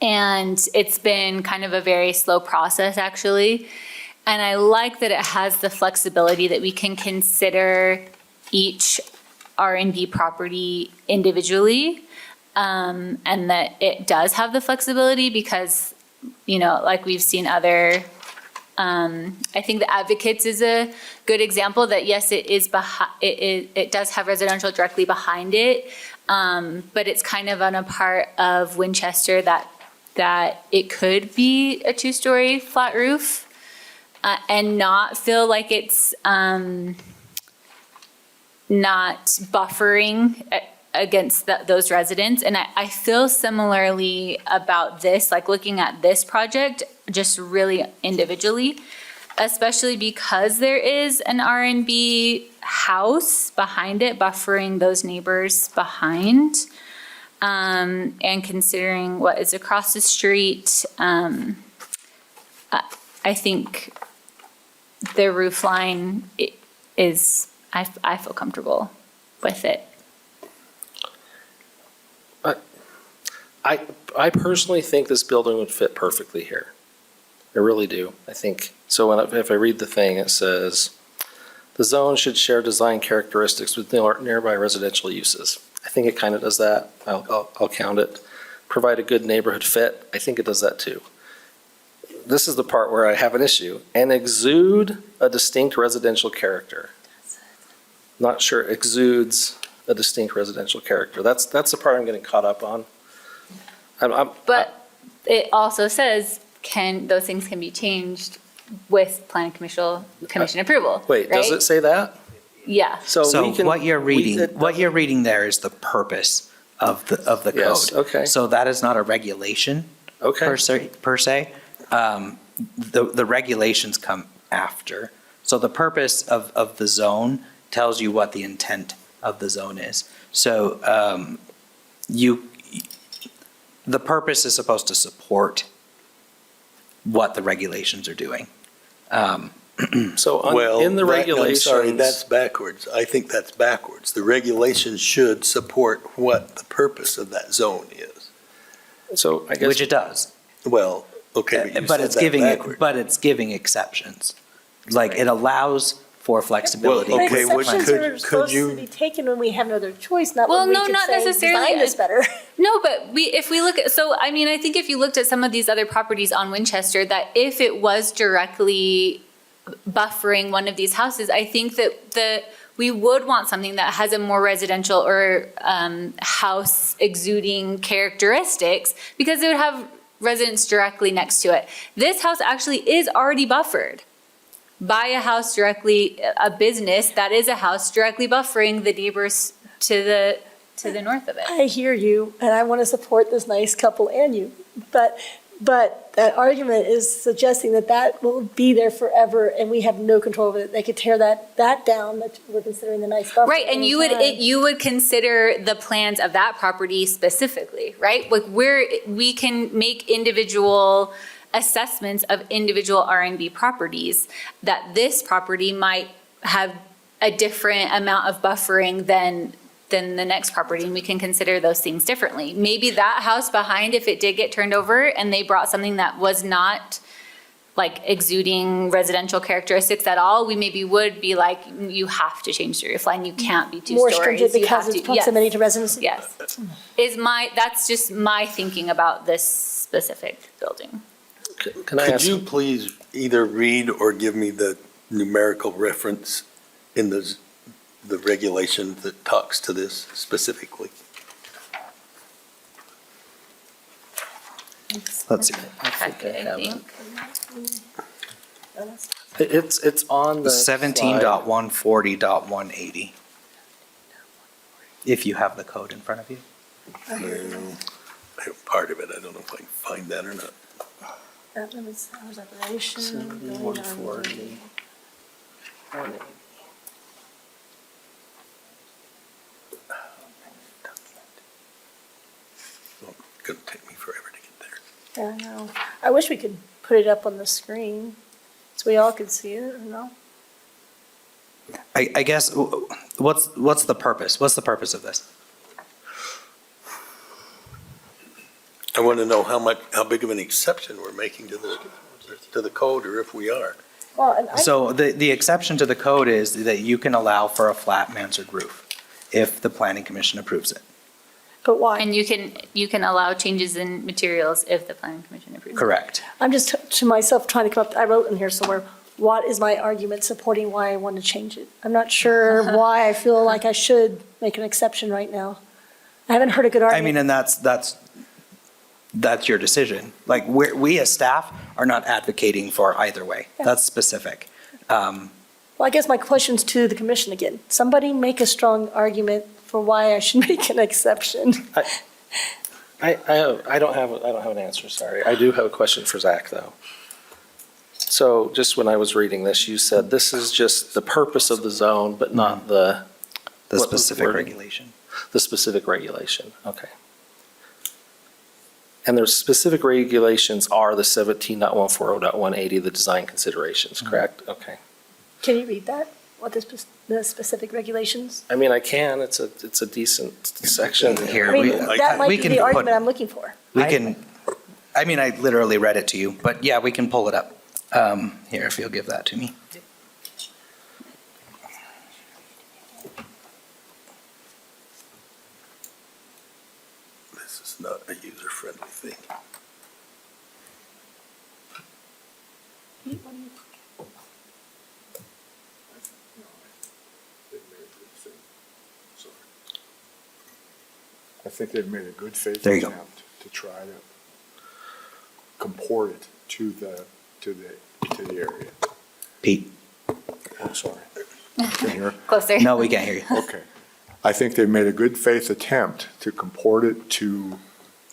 And it's been kind of a very slow process, actually. And I like that it has the flexibility that we can consider each R&B property individually. And that it does have the flexibility because, you know, like we've seen other, I think the Advocates is a good example that yes, it is it does have residential directly behind it. but it's kind of on a part of Winchester that it could be a two-story flat roof and not feel like it's not buffering against those residents. And I feel similarly about this, like looking at this project, just really individually, especially because there is an R&B house behind it, buffering those neighbors behind. And considering what is across the street, I think the roof line is, I feel comfortable with it. I personally think this building would fit perfectly here. I really do. I think, so if I read the thing, it says, the zone should share design characteristics with nearby residential uses. I think it kind of does that. I'll count it. Provide a good neighborhood fit. I think it does that too. This is the part where I have an issue. And exude a distinct residential character. Not sure exudes a distinct residential character. That's the part I'm getting caught up on. But it also says, those things can be changed with planning commission approval, Wait, does right? it say that? Yeah. So we can- what you're reading, it- what you're reading there is the purpose of the code. Yes, okay. So that is not a regulation Okay. per se. The regulations come after. So the purpose of the zone tells you what the intent of the zone is. So the purpose is supposed to support what the regulations are doing. So Well, in the I'm regulations. sorry, that's backwards. I think that's backwards. The regulations should support what the purpose of that zone is. So I guess. Which it does. Well, okay, but you said that backwards. But it's giving exceptions. Like, it allows for flexibility. Well, The okay, what exceptions could- are could supposed you- to be taken when we have no other choice, not Well, when we no, can not say, necessarily. design this better. No, but if we look at, so I mean, I think if you looked at some of these other properties on Winchester, that if it was directly buffering one of these houses, I think that we would want something that has a more residential or house exuding characteristics, because it would have residents directly next to it. This house actually is already buffered by a house directly, a business that is a house directly buffering the neighbors to the north of it. I hear you, and I want to support this nice couple and you, but that argument is suggesting that will be there forever, and we have no control over it. They could tear that down, that we're considering the nice buffer. Right, and you would consider the plans of that property specifically, right? Like we can make individual assessments of individual R&B properties, that this property might have a different amount of buffering than the next property, and we can consider those things differently. Maybe that house behind, if it did get turned over and they brought something that was not like exuding residential characteristics at all, we maybe would be like, you have to change the roof line, you can't be two More stories. stringent you have because of to- proximity to residency? Yes. That's just my thinking about this specific building. Can I Could ask? you please either read or give me the numerical reference in the regulation that talks to this specifically? Let's see. Okay, I think. It's on the. slide. 17.140.180. If you have the code in front of you. I have part of it. I don't know if I can find that or not. That limits hours of operation. 140. It's going to take me forever to get there. Yeah, I know. I wish we could put it up on the screen so we all could see it, or no? I guess, what's the purpose? What's the purpose of this? I want to know how big of an exception we're making to the code, or if we are. Well, and So the exception to the code is that you can allow for a flat mansard roof if the planning commission approves it. but why? And you can allow changes in materials if the planning commission approves. it. Correct. I'm just to myself trying to come up, I wrote in here somewhere, what is my argument supporting why I want to change it? I'm not sure why I feel like I should make an exception right now. I haven't heard a good I argument. mean, and that's your decision. Like, we as staff are not advocating for either way. Yeah. That's specific. Well, I guess my question's to the commission again. Somebody make a strong argument for why I should make an exception. I don't have an answer, sorry. I do have a question for Zach, though. So just when I was reading this, you said this is just the purpose of the zone, but not the The What was the specific wording? regulation. the specific regulation. Okay. And the specific regulations are the 17.140.180, the design considerations, correct? Okay. Can you read that? What the specific regulations? I mean, I can, it's a decent section. Here, I mean, we that might be can the put- argument I'm looking for. We can, I mean, I literally read it to you, but yeah, we can pull it up. Here, if you'll give that to me. This is not a user-friendly thing. I think they've made a good faith There you go. attempt to try to comport it to the area. Pete? I'm sorry. Can you hear? Closer. No, we can't hear you. Okay. I think they've made a good faith attempt to comport it to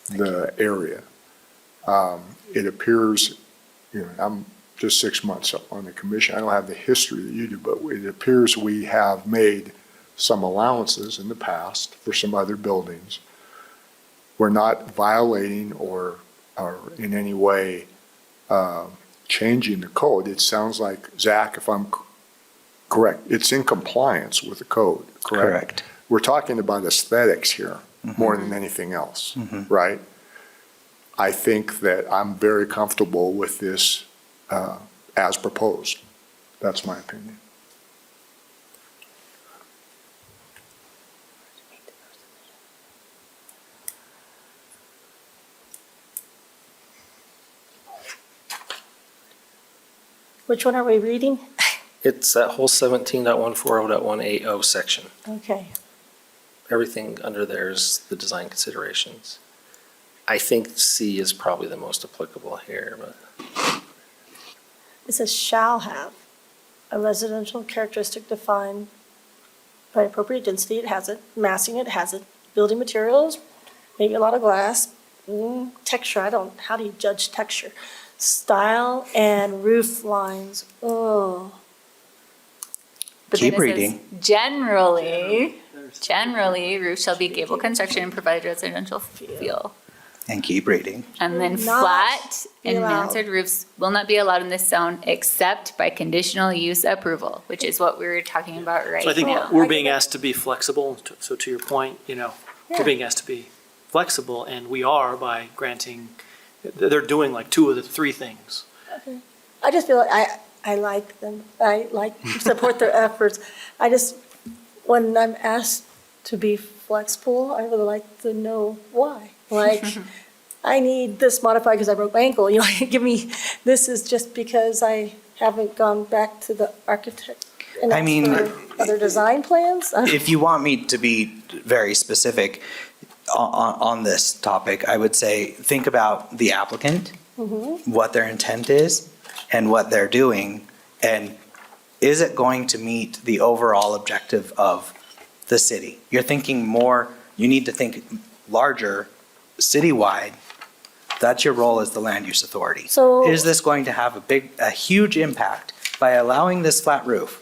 the area. It appears, I'm just 6 months on the commission. I don't have the history that you do, but it appears we have made some allowances in the past for some other buildings. We're not violating or in any way changing the code. It sounds like, Zach, if I'm correct, it's in compliance with the code, correct? Correct. We're talking about aesthetics here more than anything else, right? I think that I'm very comfortable with this as proposed. That's my opinion. Which one are we reading? It's that whole 17.140.180 section. Okay. Everything under there is the design considerations. I think C is probably the most applicable here, but It says shall have a residential characteristic defined by appropriate density, it has it, massing, it has it, building materials, maybe a lot of glass, texture, how do you judge texture? Style and roof lines, oh. But then Keep it says, reading. Generally, roof shall be gable construction and provide residential feel. And keep reading. And then Not flat be and allowed. mansard roofs will not be allowed in this zone except by conditional use approval, which is what we were talking about right So I think now. we're being asked to be flexible, so to your point, we're being asked to be flexible, and we are by granting, they're doing like two of the three things. I just feel like I like them, I support their efforts. I just, when I'm asked to be flexible, I would like to know why. Like, I need this modified because I broke my ankle, give me, this is just because I haven't gone back to the architect and I mean, asked for other design plans? If you want me to be very specific on this topic, I would say, think about the applicant, what their intent is, and what they're doing, and is it going to meet the overall objective of the city? You're thinking more, you need to think larger, citywide. That's your role as the land use authority. So- Is this going to have a huge impact by allowing this flat roof?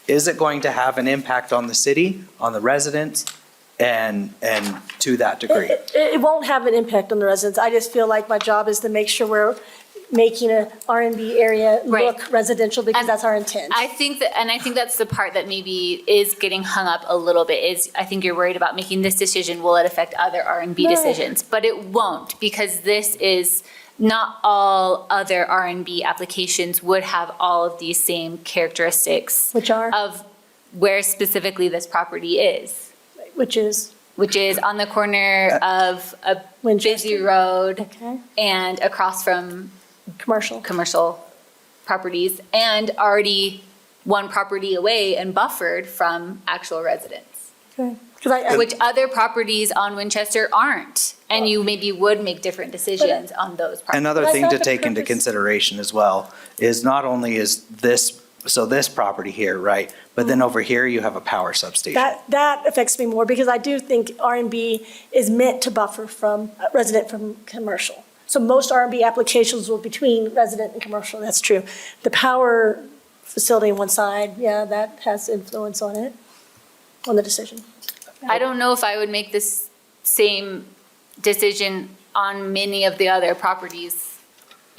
Is it going to have an impact on the city, on the residents, and to that degree? It won't have an impact on the residents. I just feel like my job is to make sure we're making a R&B area Right. look residential because And that's our intent. I think that's the part that maybe is getting hung up a little bit, is I think you're worried about making this decision, will it affect other R&B No. decisions? But it won't, because this is, not all other R&B applications would have all of these same characteristics Which are, of where specifically this property is, which is which is on the corner of a busy Winchester. road Okay, and across from commercial. commercial properties, and already one property away and buffered from actual residents. Because I, which other properties on Winchester aren't. And you maybe would make different decisions on those properties. Another But I thing thought to the take into purpose- consideration as well is not only is this, so this property here, right? But then over here, you have a power substation. that affects me more because I do think R&B is meant to buffer from resident from commercial. So most R&B applications will be between resident and commercial, that's true. The power facility on one side, yeah, that has influence on it, on the decision. I don't know if I would make this same decision on many of the other properties,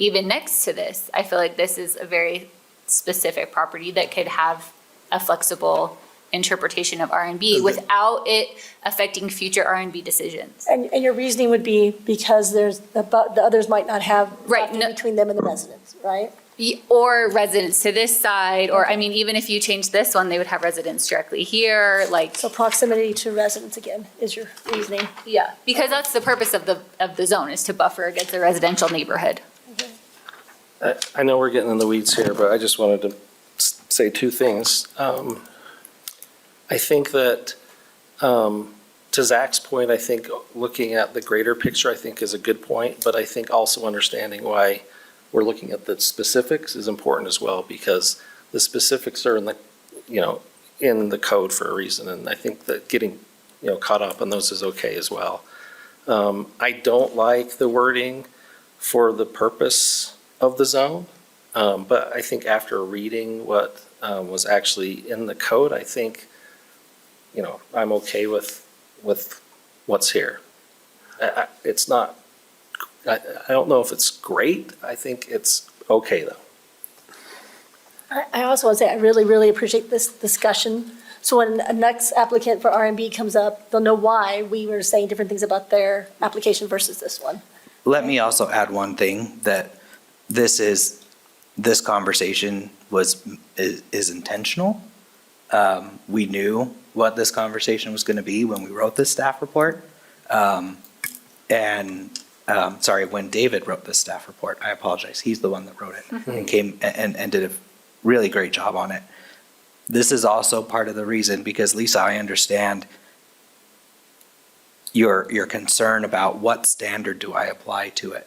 even next to this. I feel like this is a very specific property that could have a flexible interpretation of R&B without it affecting future R&B decisions. And your reasoning would be because the others might not have Right, buffer no- between them and the residents, right? Or residents to this side, or, I mean, even if you change this one, they would have residents directly here, like, So proximity to residents again is your reasoning. yeah. Because that's the purpose of the zone, is to buffer against a residential neighborhood. I know we're getting in the weeds here, but I just wanted to say two things. I think that, to Zach's point, I think looking at the greater picture, I think is a good point, but I think also understanding why we're looking at the specifics is important as well, because the specifics are in the, in the code for a reason, and I think that getting, caught up on those is okay as well. I don't like the wording for the purpose of the zone, but I think after reading what was actually in the code, I think, I'm okay with what's here. It's not, I don't know if it's great, I think it's okay though. I also want to say, I really, really appreciate this discussion. So when a next applicant for R&B comes up, they'll know why we were saying different things about their application versus this one. Let me also add one thing, that this conversation is intentional. We knew what this conversation was going to be when we wrote this staff report. When David wrote this staff report, I apologize, he's the one that wrote it and came and did a really great job on it. This is also part of the reason, because Lisa, I understand your concern about what standard do I apply to it.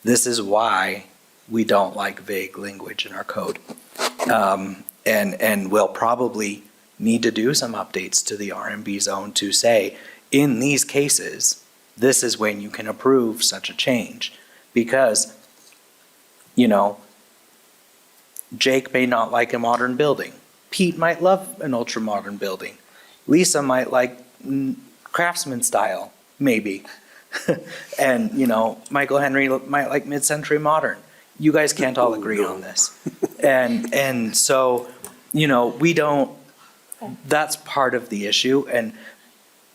This is why we don't like vague language in our code. And we'll probably need to do some updates to the R&B zone to say, in these cases, this is when you can approve such a change. Because, Jake may not like a modern building. Pete might love an ultra-modern building. Lisa might like craftsman style, maybe. And, Michael Henry might like mid-century modern. You guys can't all agree on this. And so, we don't, that's part of the issue. And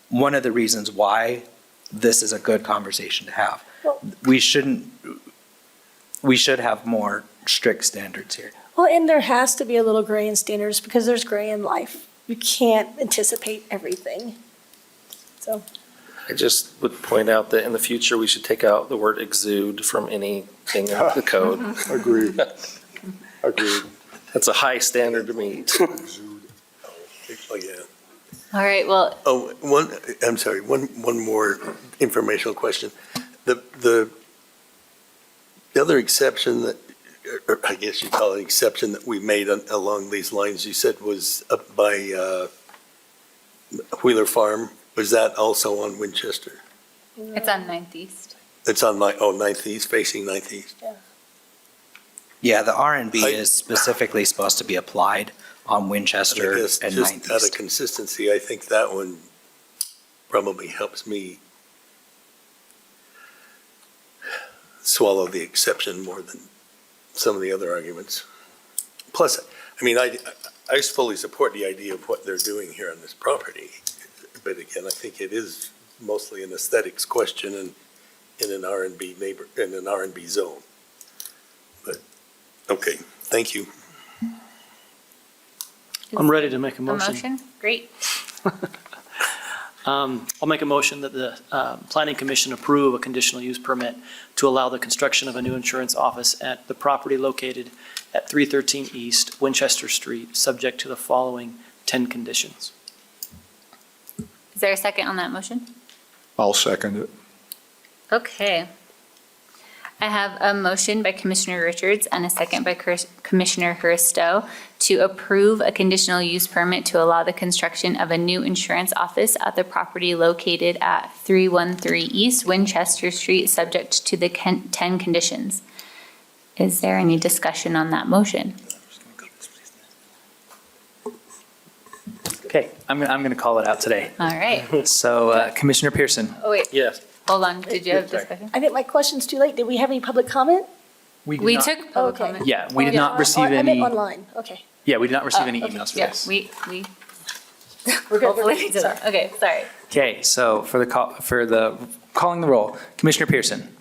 one of the reasons why this is a good conversation to have. We should have more strict standards here. Well, and there has to be a little gray in standards because there's gray in life. You can't anticipate everything. So, I just would point out that in the future, we should take out the word exude from anything in the code. Agreed. Agreed. That's a high standard to meet. Oh, yeah. All right, well, Oh, I'm sorry, one more informational question. The other exception that, or I guess you call it exception, that we made along these lines, you said was up by Wheeler Farm. Was that also on Winchester? it's on 9th East. It's on 9th East, facing 9th East. Yeah, the R&B I- is specifically supposed to be applied on Winchester I guess and just 9th out of East. consistency, I think that one probably helps me swallow the exception more than some of the other arguments. Plus, I fully support the idea of what they're doing here on this property. But again, I think it is mostly an aesthetics question in an R&B zone. But, okay, thank you. I'm ready to make a A motion. motion? Great. I'll make a motion that the Planning Commission approve a conditional use permit to allow the construction of a new insurance office at the property located at 313 East Winchester Street, subject to the following 10 conditions. Is there a second on that motion? I'll second it. Okay. I have a motion by Commissioner Richards and a second by Commissioner Huristo to approve a conditional use permit to allow the construction of a new insurance office at the property located at 313 East Winchester Street, subject to the 10 conditions. Is there any discussion on that motion? Okay, I'm going to call it out today. All right. So Commissioner Pearson? Oh, wait, Yes. hold on. Did you have discussion? I think my question's too late. Did we have any public comment? did We not- took public Okay. comment. Yeah, we did not receive I meant any, online, okay. yeah, we did not receive any okay. emails for Yeah, this. we We're good. hopefully we did. Okay, sorry. Okay, so for the calling the roll, Commissioner Pearson,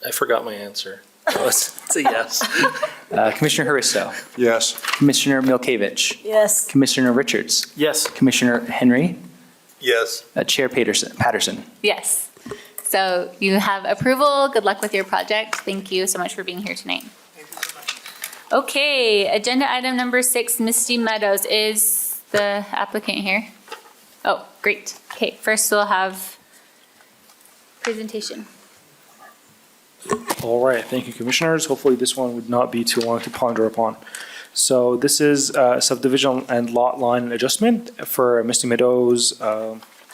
I forgot my answer. It's a yes. Commissioner Huristo, Yes. Commissioner Milkovich, Yes. Commissioner Richards, Yes. Commissioner Henry, Yes. Chair Patterson. Yes. So you have approval. Good luck with your project. Thank you so much for being here tonight. Okay, agenda item number 6, Misty Meadows. Is the applicant here? Oh, great. Okay, first we'll have presentation. All right, thank you, Commissioners. Hopefully this one would not be too long to ponder upon. So this is subdivision and lot line adjustment for Misty Meadows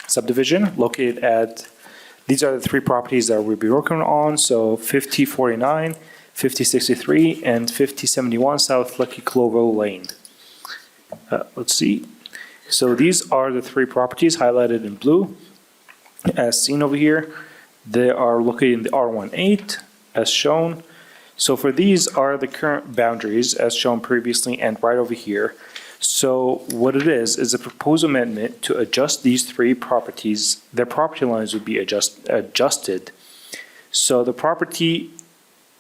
subdivision located at, these are the 3 properties that we'll be working on. So 5049, 5063, and 5071 South Lucky Clover Lane. Let's see. So these are the 3 properties highlighted in blue, as seen over here. They are located in the R18, as shown. So for these are the current boundaries, as shown previously and right over here. So what it is a proposed amendment to adjust these 3 properties. Their property lines would be adjusted. So the property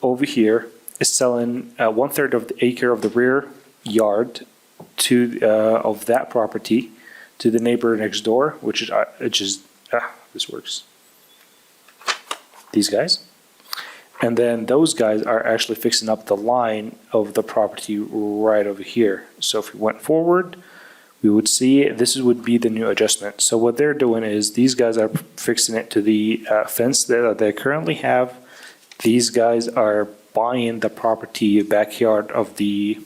over here is selling 1/3 of the acre of the rear yard of that property to the neighbor next door, which is this works. These guys. And then those guys are actually fixing up the line of the property right over here. So if we went forward, we would see this would be the new adjustment. So what they're doing is these guys are fixing it to the fence that they currently have. These guys are buying the property backyard of the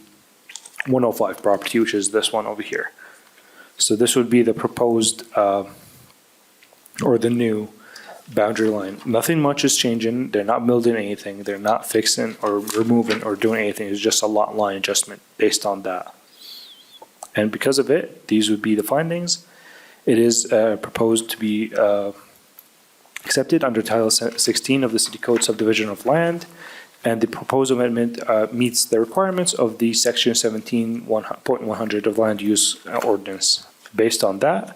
105 property, which is this one over here. So this would be the proposed or the new boundary line. Nothing much is changing. They're not building anything. They're not fixing or removing or doing anything. It's just a lot line adjustment based on that. And because of it, these would be the findings. It is proposed to be accepted under Title 16 of the City Code Subdivision of Land. And the proposed amendment meets the requirements of the Section 17.100 of Land Use Ordinance. Based on that,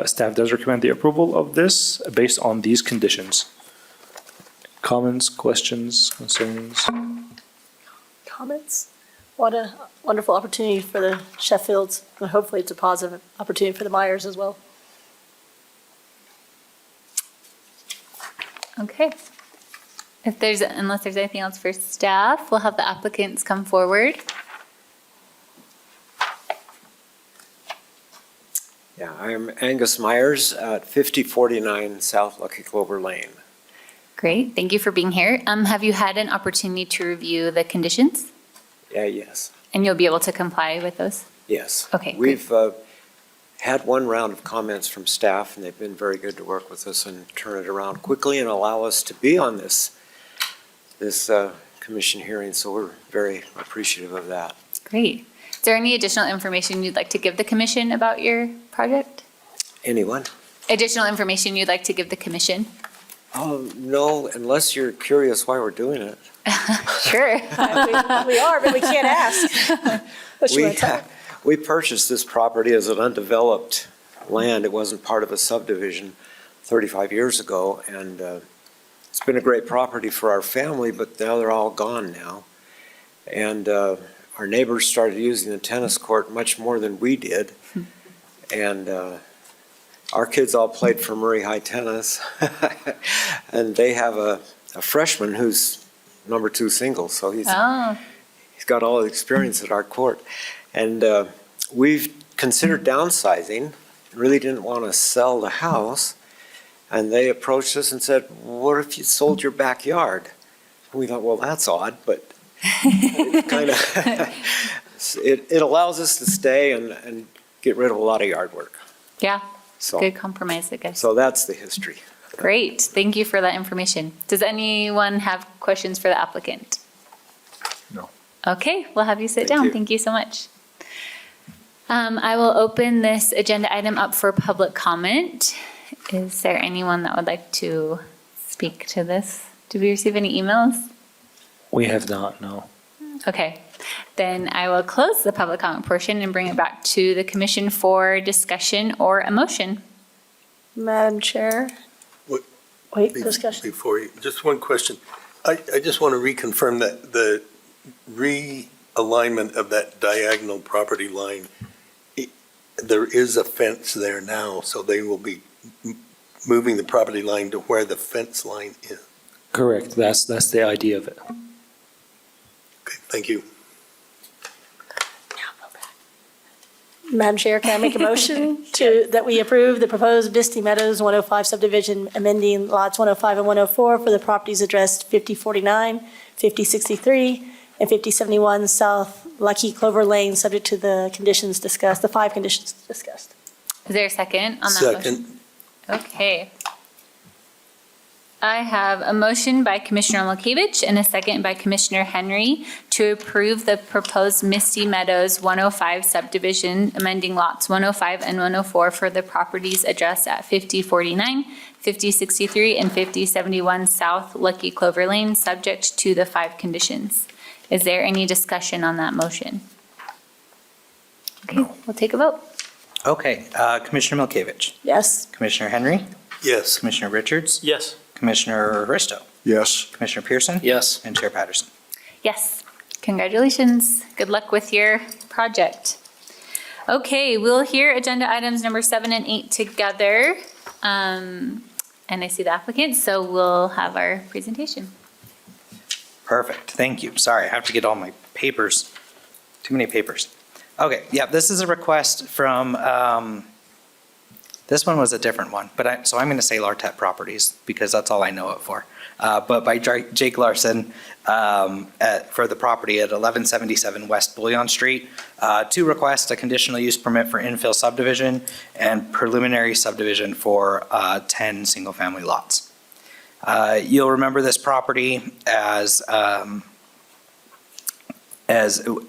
staff does recommend the approval of this based on these conditions. Comments, questions, concerns? Comments? What a wonderful opportunity for the Sheffields, and hopefully it's a positive opportunity for the Myers as well. Okay. Unless there's anything else for staff, we'll have the applicants come forward. Yeah, I'm Angus Myers at 5049 South Lucky Clover Lane. Great, thank you for being here. Have you had an opportunity to review the conditions? Yeah, yes, And you'll be able to comply with those? yes. Okay, great. We've had one round of comments from staff, and they've been very good to work with us and turn it around quickly and allow us to be on this commission hearing, so we're very appreciative of that. Great. Is there any additional information you'd like to give the commission about your project? Anyone? Additional information you'd like to give the commission? No, unless you're curious why we're doing it. Sure. We are, but we can't ask. What you want to tell? We purchased this property as an undeveloped land. It wasn't part of a subdivision 35 years ago, and it's been a great property for our family, but now they're all gone now. And our neighbors started using the tennis court much more than we did. And our kids all played for Murray High Tennis. And they have a freshman who's number 2 single, so he's got all the experience at our court. And we've considered downsizing, really didn't want to sell the house. And they approached us and said, what if you sold your backyard? And we thought, well, that's odd, but it kind of, it allows us to stay and get rid of a lot of yard work. Yeah, So, good compromise, I guess. so that's the history. Great, thank you for that information. Does anyone have questions for the applicant? No. Okay, we'll have you sit Thank down. you. Thank you so much. I will open this agenda item up for public comment. Is there anyone that would like to speak to this? Did we receive any emails? We have not, no. Okay, then I will close the public comment portion and bring it back to the commission for discussion or a motion. Madam Chair? What- Wait, discussion. Before you, just one question. I just want to reconfirm that the realignment of that diagonal property line, there is a fence there now, so they will be moving the property line to where the fence line is. Correct, that's the idea of it. Okay, thank you. Madam Chair, can I make a motion that we approve the proposed Misty Meadows 105 subdivision amending lots 105 and 104 for the properties addressed 5049, 5063, and 5071 South Lucky Clover Lane, subject to the conditions discussed, the 5 conditions discussed. Is there a second on that motion? Second, Okay. I have a motion by Commissioner Olakevich and a second by Commissioner Henry to approve the proposed Misty Meadows 105 subdivision, amending lots 105 and 104 for the properties addressed at 5049, 5063, and 5071 South Lucky Clover Lane, subject to the 5 conditions. Is there any discussion on that motion? Okay, we'll take a vote. Okay, Commissioner Milkovich, Yes? Commissioner Henry, yes. Commissioner Richards, Yes. Commissioner Risto, Yes. Commissioner Pearson, Yes. and Chair Patterson. Yes, congratulations. Good luck with your project. Okay, we'll hear agenda items number 7 and 8 together. And I see the applicant, so we'll have our presentation. Perfect, thank you. Sorry, I have to get all my papers. Too many papers. Okay, yeah, this is a request from, this one was a different one, but so I'm going to say Lartet Properties because that's all I know it for. But by Jake Larson for the property at 1177 West Bullion Street to request a conditional use permit for infill subdivision and preliminary subdivision for 10 single-family lots. You'll remember this property as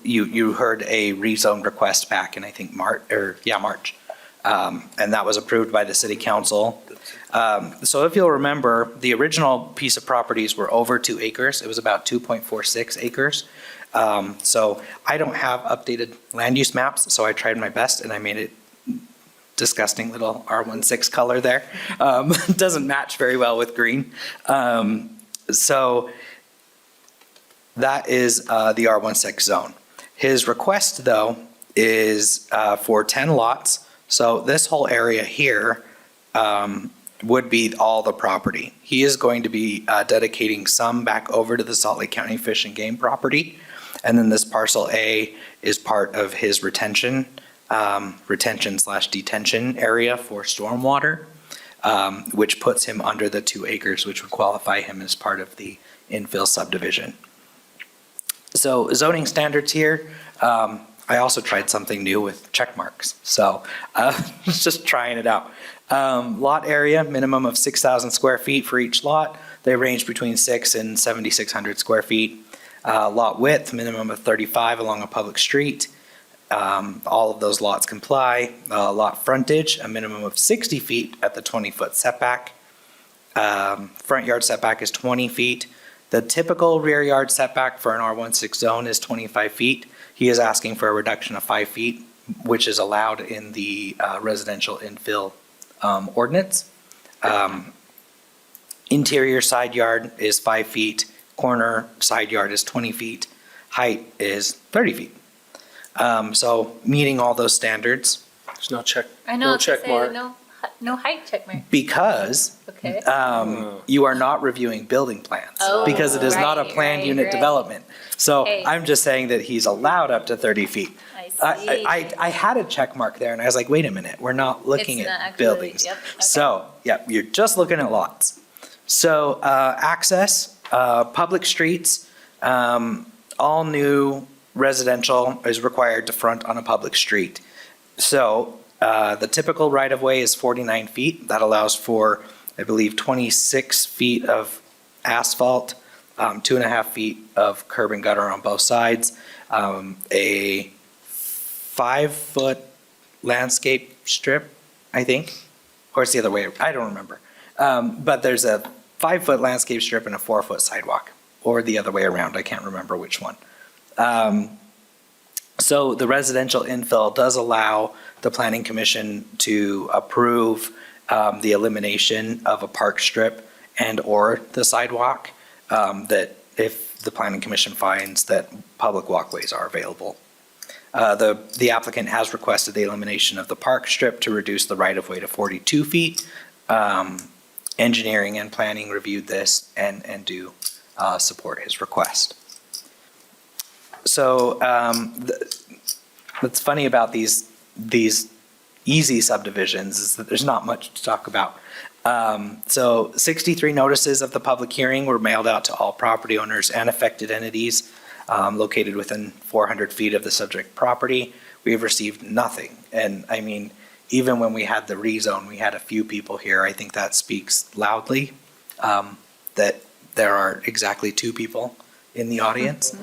you heard a rezone request back in, I think, March. And that was approved by the city council. So if you'll remember, the original piece of properties were over 2 acres. It was about 2.46 acres. So I don't have updated land use maps, so I tried my best and I made it disgusting little R16 color there. Doesn't match very well with green. So that is the R16 zone. His request, though, is for 10 lots. So this whole area here would be all the property. He is going to be dedicating some back over to the Salt Lake County Fish and Game property. And then this parcel A is part of his retention / detention area for stormwater, which puts him under the 2 acres, which would qualify him as part of the infill subdivision. So zoning standards here, I also tried something new with check marks. So just trying it out. Lot area, minimum of 6,000 square feet for each lot. They range between 6 and 7,600 square feet. Lot width, minimum of 35 along a public street. All of those lots comply. Lot frontage, a minimum of 60 feet at the 20-foot setback. Front yard setback is 20 feet. The typical rear yard setback for an R16 zone is 25 feet. He is asking for a reduction of 5 feet, which is allowed in the residential infill ordinance. Interior side yard is 5 feet. Corner side yard is 20 feet. Height is 30 feet. So meeting all those standards. There's no check, I know, no it's check saying mark. no height check mark. Because Okay. you are not reviewing building plans. Oh, because it is not a right, planned right, unit right. development. So Okay. I'm just saying that he's allowed up to 30 feet. I see. I had a check mark there and I was like, wait a minute, we're not looking It's not at actually- buildings. yep, okay. So, yeah, you're just looking at lots. So, access, public streets, all new residential is required to front on a public street. So, the typical right-of-way is 49 feet. That allows for, I believe, 26 feet of asphalt, 2.5 feet of curb and gutter on both sides, a 5-foot landscape strip, I think, or it's the other way, I don't remember. But there's a 5-foot landscape strip and a 4-foot sidewalk, or the other way around, I can't remember which one. So the residential infill does allow the planning commission to approve the elimination of a park strip and/or the sidewalk, that if the planning commission finds that public walkways are available. The applicant has requested the elimination of the park strip to reduce the right-of-way to 42 feet. Engineering and planning reviewed this and do support his request. So what's funny about these easy subdivisions is that there's not much to talk about. So 63 notices of the public hearing were mailed out to all property owners and affected entities located within 400 feet of the subject property. We have received nothing. And I mean, even when we had the rezone, we had a few people here. I think that speaks loudly that there are exactly 2 people in the audience.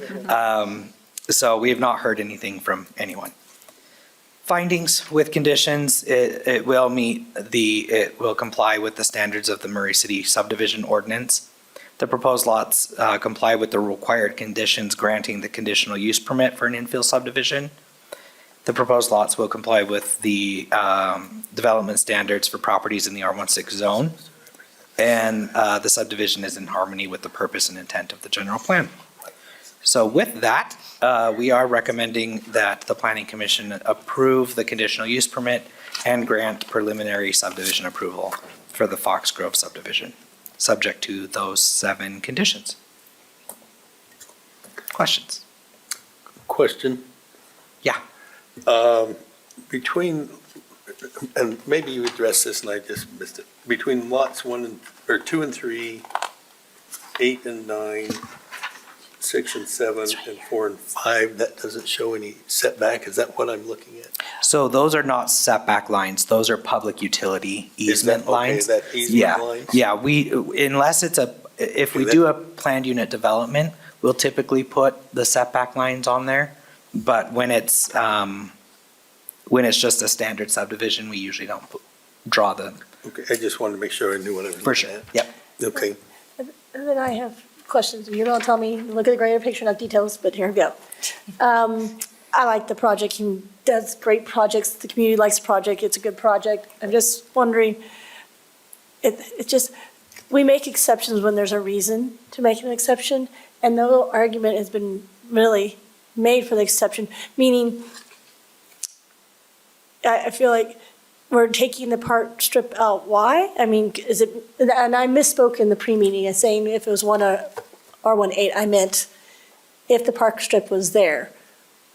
So we have not heard anything from anyone. Findings with conditions, it will comply with the standards of the Murray City subdivision ordinance. The proposed lots comply with the required conditions granting the conditional use permit for an infill subdivision. The proposed lots will comply with the development standards for properties in the R16 zone. And the subdivision is in harmony with the purpose and intent of the general plan. So with that, we are recommending that the Planning Commission approve the conditional use permit and grant preliminary subdivision approval for the Foxgrove subdivision, subject to those 7 conditions. Questions? Question? Yeah. Between, and maybe you addressed this and I just missed it, between lots 2 and 3, 8 and 9, 6 and 7, and 4 and 5, that doesn't show any setback, is that what I'm looking at? So those are not setback lines, those are public utility easement lines. Okay, that easement lines? Yeah, we, unless it's if we do a planned unit development, we'll typically put the setback lines on there. But when it's just a standard subdivision, we usually don't draw the, Okay, I just wanted to make sure I knew what I was for looking sure, at. yep. Okay, And then I have questions. You're gonna tell me, look at the greater picture, not details, but here we go. I like the project. He does great projects. The community likes the project. It's a good project. I'm just wondering, it just, we make exceptions when there's a reason to make an exception, and no argument has been really made for the exception, meaning I feel like we're taking the park strip out. Why? I mean, is it, and I misspoke in the pre-meeting and saying if it was R18, I meant if the park strip was there,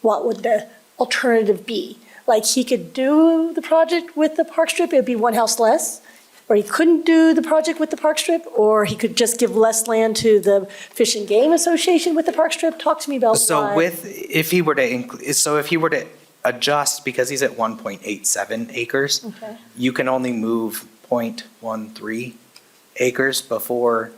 what would the alternative be? Like he could do the project with the park strip, it would be one house less, or he couldn't do the project with the park strip, or he could just give less land to the Fish and Game Association with the park strip? Talk to me about why. So if he were to adjust, because he's at 1.87 acres, Okay. you can only move 0.13 acres before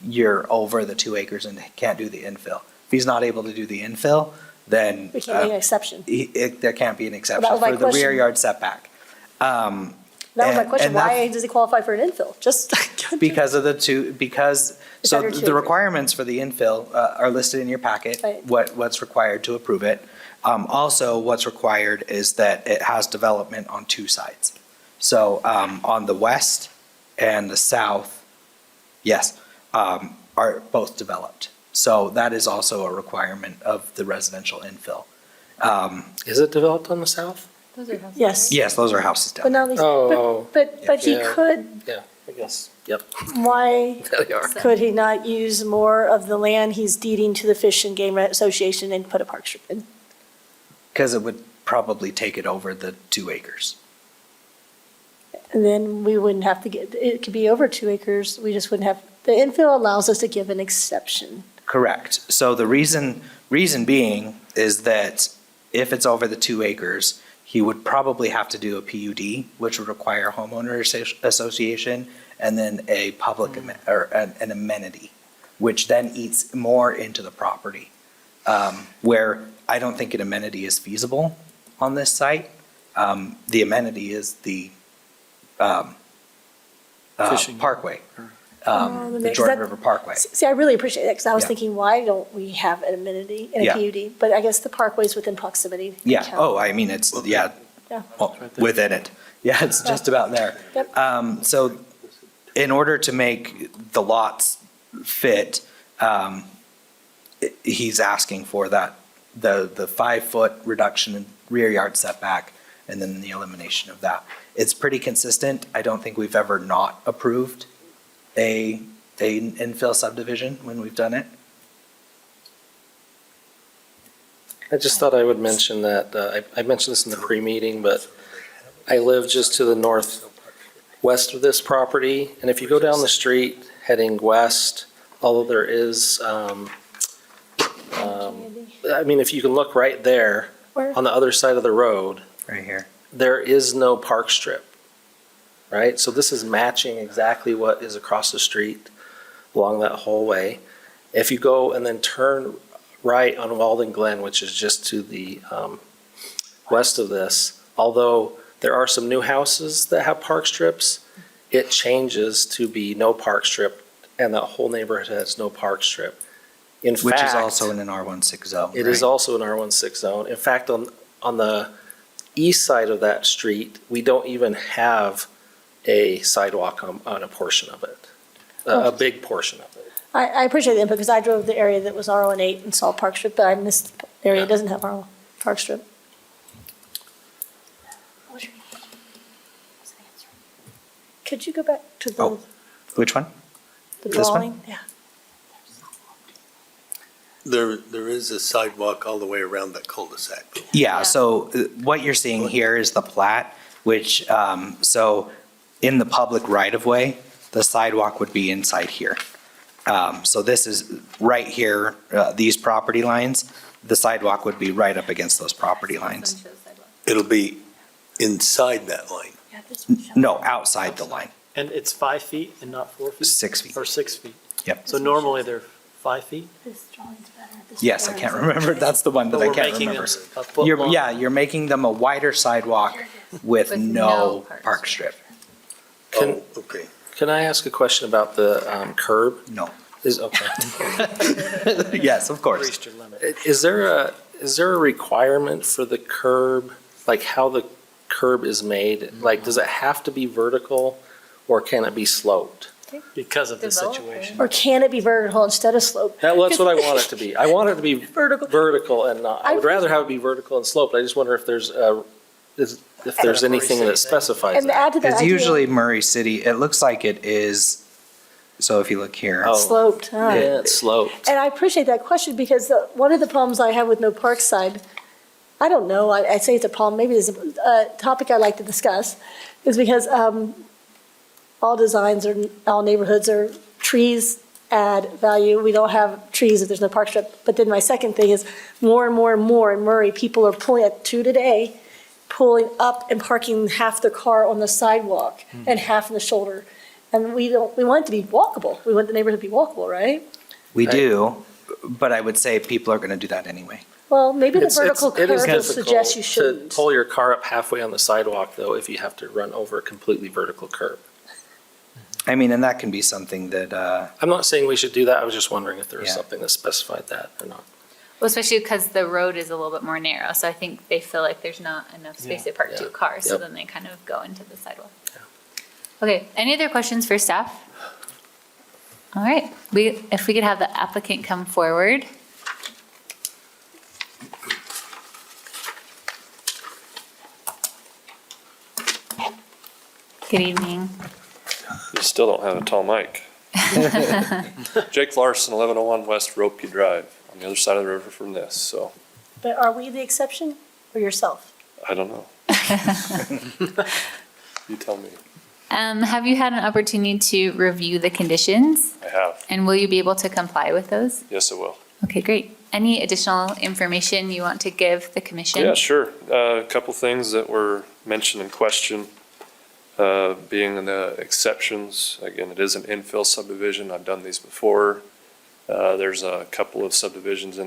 you're over the 2 acres and can't do the infill. If he's not able to do the infill, then We can't make an exception. there can't be an exception That was my for the rear question. yard setback. That was my And- question. and that- Why does he qualify for an infill? Just. Because of the two, because, It's so under 2 the acres. requirements for the infill are listed in your packet, Right. what's required to approve it. Also, what's required is that it has development on 2 sides. So on the west and the south, yes, are both developed. So that is also a requirement of the residential infill. Is it developed on the south? Yes. Yes, those are houses But down there. now these, Oh, but he yeah. could, Yeah, I guess, yep, why there they are. could he not use more of the land he's deeding to the Fish and Game Association and put a park strip in? Because it would probably take it over the 2 acres. And then we wouldn't have to get, it could be over 2 acres, we just wouldn't have, the infill allows us to give an exception. Correct. So the reason being is that if it's over the 2 acres, he would probably have to do a PUD, which would require homeowner association, and then a public or an amenity, which then eats more into the property. Where I don't think an amenity is feasible on this site. The amenity is the Fishing. Parkway, Oh, the makes Jordan that- River Parkway. See, I really appreciate that, because I was Yeah. thinking, why don't we have an amenity and a Yeah. PUD? But I guess the parkway's within proximity. Yeah, Count. oh, I mean, it's, yeah, Yeah. well, within it. Yeah, it's just about there. Yep. So in order to make the lots fit, he's asking for that, the 5-foot reduction in rear yard setback, and then the elimination of that. It's pretty consistent. I don't think we've ever not approved a infill subdivision when we've done it. I just thought I would mention that, I mentioned this in the pre-meeting, but I live just to the northwest of this property, and if you go down the street heading west, although there is, I mean, if you can look right there, Where? on the other side of the road, Right here. there is no park strip, right? So this is matching exactly what is across the street along that whole way. If you go and then turn right on Walden Glen, which is just to the west of this, although there are some new houses that have park strips, it changes to be no park strip, and that whole neighborhood has no park strip. In Which is fact, also in an R16 zone. it is right? also an R16 zone. In fact, on the east side of that street, we don't even have a sidewalk on a portion of it, a big portion of it. I appreciate the input, because I drove the area that was R18 and saw Park Strip, but I missed the area that doesn't have Park Strip. Could you go back to the Oh, Which one? the this one? drawing? Yeah. There is a sidewalk all the way around that cul-de-sac. Yeah, so what you're seeing here is the plat, which, so in the public right-of-way, the sidewalk would be inside here. So this is right here, these property lines, the sidewalk would be right up against those property lines. It'll be inside that line. No, outside the line, And it's 5 feet and not 4 feet? 6 feet. Or 6 feet? Yep. So normally they're 5 feet? This drawing's better. This Yes, I drawing's can't better. remember, that's the one that But I we're can't making them remember. a foot You're, long? yeah, you're making them a wider sidewalk with With no no park park strip. Can, Oh, okay. can I ask a question about the curb? No. Is, okay. Yes, of course. Increased your limit. Is there a requirement for the curb, like how the curb is made? Like, does it have to be vertical or can it be sloped? Because of the Developer. situation. Or can it be vertical instead of slope? That's what I want it to be. I want it to be Vertical. vertical and not, I would rather have it be vertical and sloped. I just wonder if there's anything that specifies And to that. add to that It's idea, usually Murray City, it looks like it is, so if you look here. Oh. sloped, huh? Yeah, it's sloped. And I appreciate that question, because one of the problems I have with no Parkside, I don't know, I'd say it's a problem, maybe it's a topic I'd like to discuss, is because all designs or all neighborhoods are trees add value. We don't have trees if there's no park strip. But then my second thing is more and more and more in Murray, people are pulling at 2 today, pulling up and parking half their car on the sidewalk and half in the shoulder. And we want it to be walkable. We want the neighborhood to be walkable, right? We Right. do, but I would say people are gonna do that anyway. Well, maybe the It vertical curve is will suggest you difficult shouldn't. to pull your car up halfway on the sidewalk, though, if you have to run over a completely vertical curb. I mean, and that can be something that, I'm not saying we should do that. I was just wondering if there was Yeah. something that specified that or not. Well, especially because the road is a little bit more narrow, so I think they feel like there's not enough space to park 2 cars, so Yep. then they kind of go into the sidewalk. Okay, any other questions for staff? All right, if we could have the applicant come forward. Good evening. You still don't have a tall mic. Jake Larson, 1101 West Ropey Drive, on the other side of the river from this, so. But are we the exception or yourself? I don't know. You tell me. Have you had an opportunity to review the conditions? I have. And will you be able to comply with those? Yes, it will. Okay, great. Any additional information you want to give the commission? Yeah, sure. A couple things that were mentioned in question, being the exceptions. Again, it is an infill subdivision. I've done these before. There's a couple of subdivisions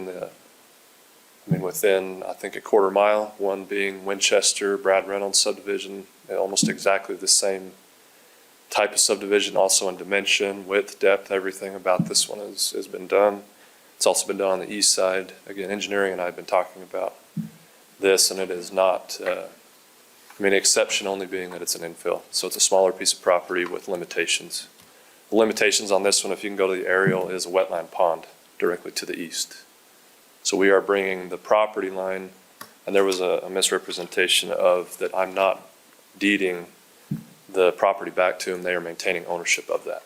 within, I think, a quarter mile, one being Winchester, Brad Reynolds subdivision, almost exactly the same type of subdivision, also in dimension, width, depth, everything about this one has been done. It's also been done on the east side. Again, engineering and I have been talking about this, and it is not, exception only being that it's an infill. So it's a smaller piece of property with limitations. The limitations on this one, if you can go to the aerial, is a wetland pond directly to the east. So we are bringing the property line, and there was a misrepresentation of that I'm not deeding the property back to them. They are maintaining ownership of that.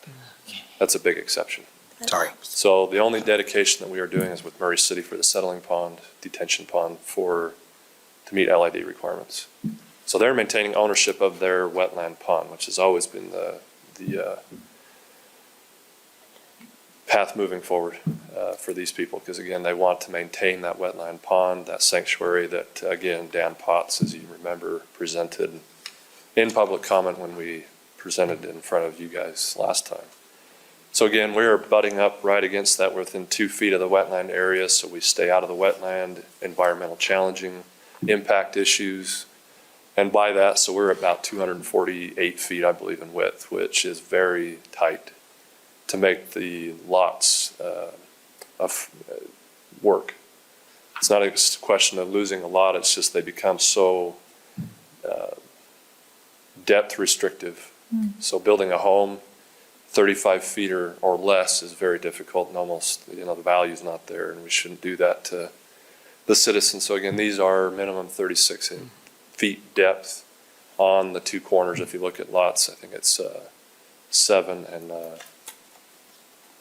That's a big exception. Sorry. So the only dedication that we are doing is with Murray City for the settling pond, detention pond to meet LID requirements. So they're maintaining ownership of their wetland pond, which has always been the path moving forward for these people, because again, they want to maintain that wetland pond, that sanctuary that, again, Dan Potts, as you remember, presented in public comment when we presented in front of you guys last time. So again, we're butting up right against that. We're within 2 feet of the wetland area, so we stay out of the wetland, environmental challenging, impact issues. And by that, so we're about 248 feet, I believe, in width, which is very tight to make the lots work. It's not a question of losing a lot, it's just they become so depth restrictive. So building a home 35 feet or less is very difficult, and almost, the value's not there, and we shouldn't do that to the citizens. So again, these are minimum 36 feet depth on the 2 corners. If you look at lots, I think it's 7 and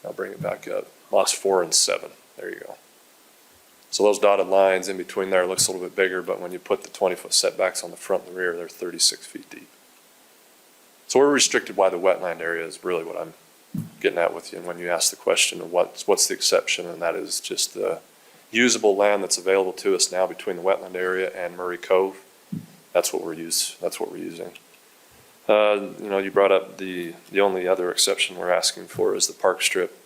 I'll bring it back up. Lots 4 and 7. There you go. So those dotted lines in between there looks a little bit bigger, but when you put the 20-foot setbacks on the front and the rear, they're 36 feet deep. So we're restricted by the wetland area is really what I'm getting at with you. And when you ask the question of what's the exception, and that is just the usable land that's available to us now between the wetland area and Murray Cove. That's what we're using. You brought up the only other exception we're asking for is the park strip.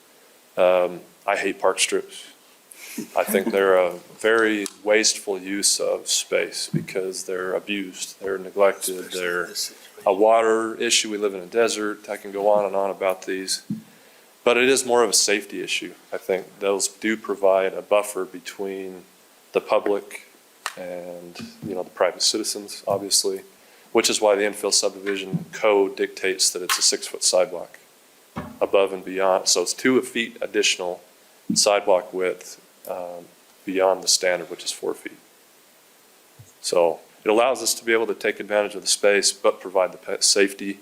I hate park strips. I think they're a very wasteful use of space because they're abused, they're neglected, they're a water issue. We live in a desert. I can go on and on about these. But it is more of a safety issue. I think those do provide a buffer between the public and, the private citizens, obviously, which is why the infill subdivision code dictates that it's a 6-foot sidewalk above and beyond. So it's 2 feet additional sidewalk width beyond the standard, which is 4 feet. So it allows us to be able to take advantage of the space, but provide the safety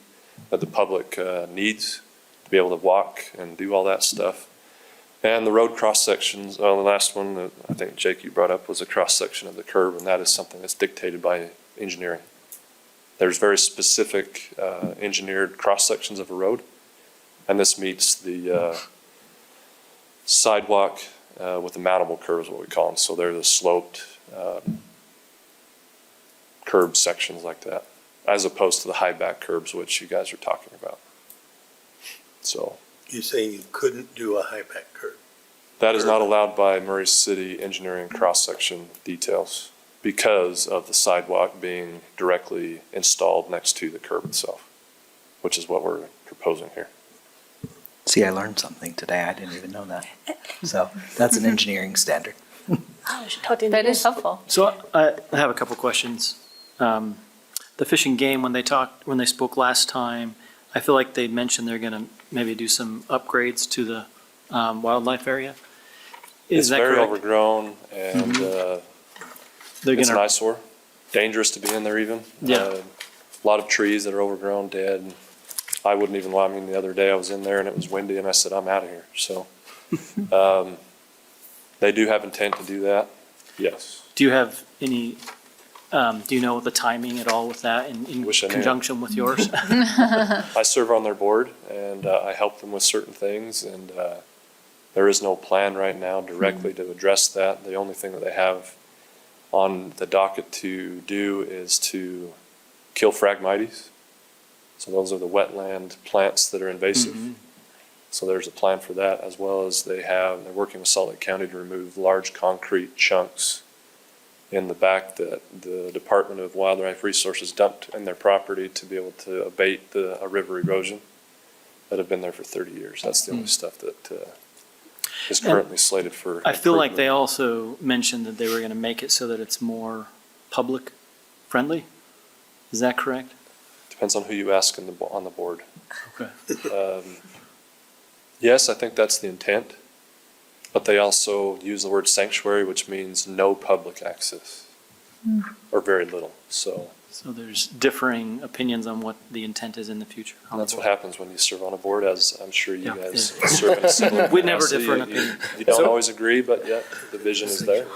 that the public needs to be able to walk and do all that stuff. And the road cross sections, the last one that I think Jake you brought up was a cross section of the curb, and that is something that's dictated by engineering. There's very specific engineered cross sections of a road, and this meets the sidewalk with the mountable curves, what we call them. So they're the sloped curb sections like that, as opposed to the high back curbs, which you guys are talking about. So You say you couldn't do a high back curb? that is not allowed by Murray City engineering cross-section details because of the sidewalk being directly installed next to the curb itself, which is what we're proposing here. See, I learned something today. I didn't even know that. So that's an engineering standard. I should talk to That engineers. is helpful. So I have a couple questions. The Fish and Game, when they spoke last time, I feel like they mentioned they're gonna maybe do some upgrades to the wildlife area. It's Is that very correct? overgrown and They're it's an gonna, eyesore, dangerous to be in there even. Yeah. A lot of trees that are overgrown, dead. I wouldn't even, the other day I was in there and it was windy and I said, I'm out of here. So they do have intent to do that, yes. do you have any Do you know the timing at all with that in Wish I knew. conjunction with yours? I serve on their board and I help them with certain things and there is no plan right now directly to address that. The only thing that they have on the docket to do is to kill Phragmites. So those are the wetland plants that are invasive. So there's a plan for that, as well as they're working with Salt Lake County to remove large concrete chunks in the back that the Department of Wildlife Resources dumped in their property to be able to abate a river erosion that have been there for 30 years. That's the only stuff that is currently slated for. I feel like they improvement. also mentioned that they were going to make it so that it's more public friendly. Is that correct? Depends on who you ask on the board. Okay. Yes, I think that's the intent, but they also use the word sanctuary, which means no public access, or very little. So So there's differing opinions on what the intent is in the future. that's what happens when you serve on a board, as I'm sure you Yeah. guys serve in a similar We never capacity. differ in You- opinion. You don't So- always agree, but yet the vision is there.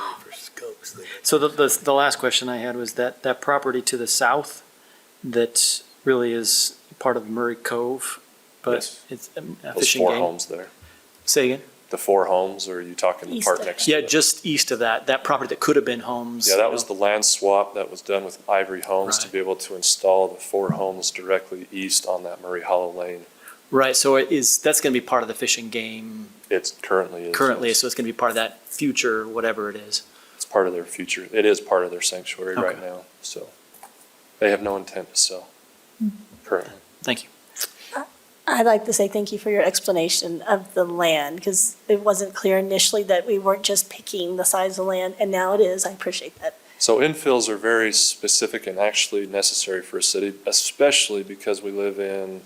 So the last question I had was that property to the south that really is part of Murray Cove, but Yes. it's a Those fishing four game. homes there. Say again? The four homes, or are you talking the East part of next to Yeah, it? just east of that property that could have been homes. Yeah, you that was know. the land swap that was done with Ivory Homes to Right. be able to install the four homes directly east on that Murray Hollow Lane. Right, so that's going to be part of the fishing game It currently is. currently, yes. so it's going to be part of that future, whatever it is. It's part of their future. It is part of their sanctuary right Okay. now, so they have no intent to sell currently. Thank you. I'd like to say thank you for your explanation of the land, because it wasn't clear initially that we weren't just picking the size of land, and now it is. I appreciate that. So infills are very specific and actually necessary for a city, especially because we live in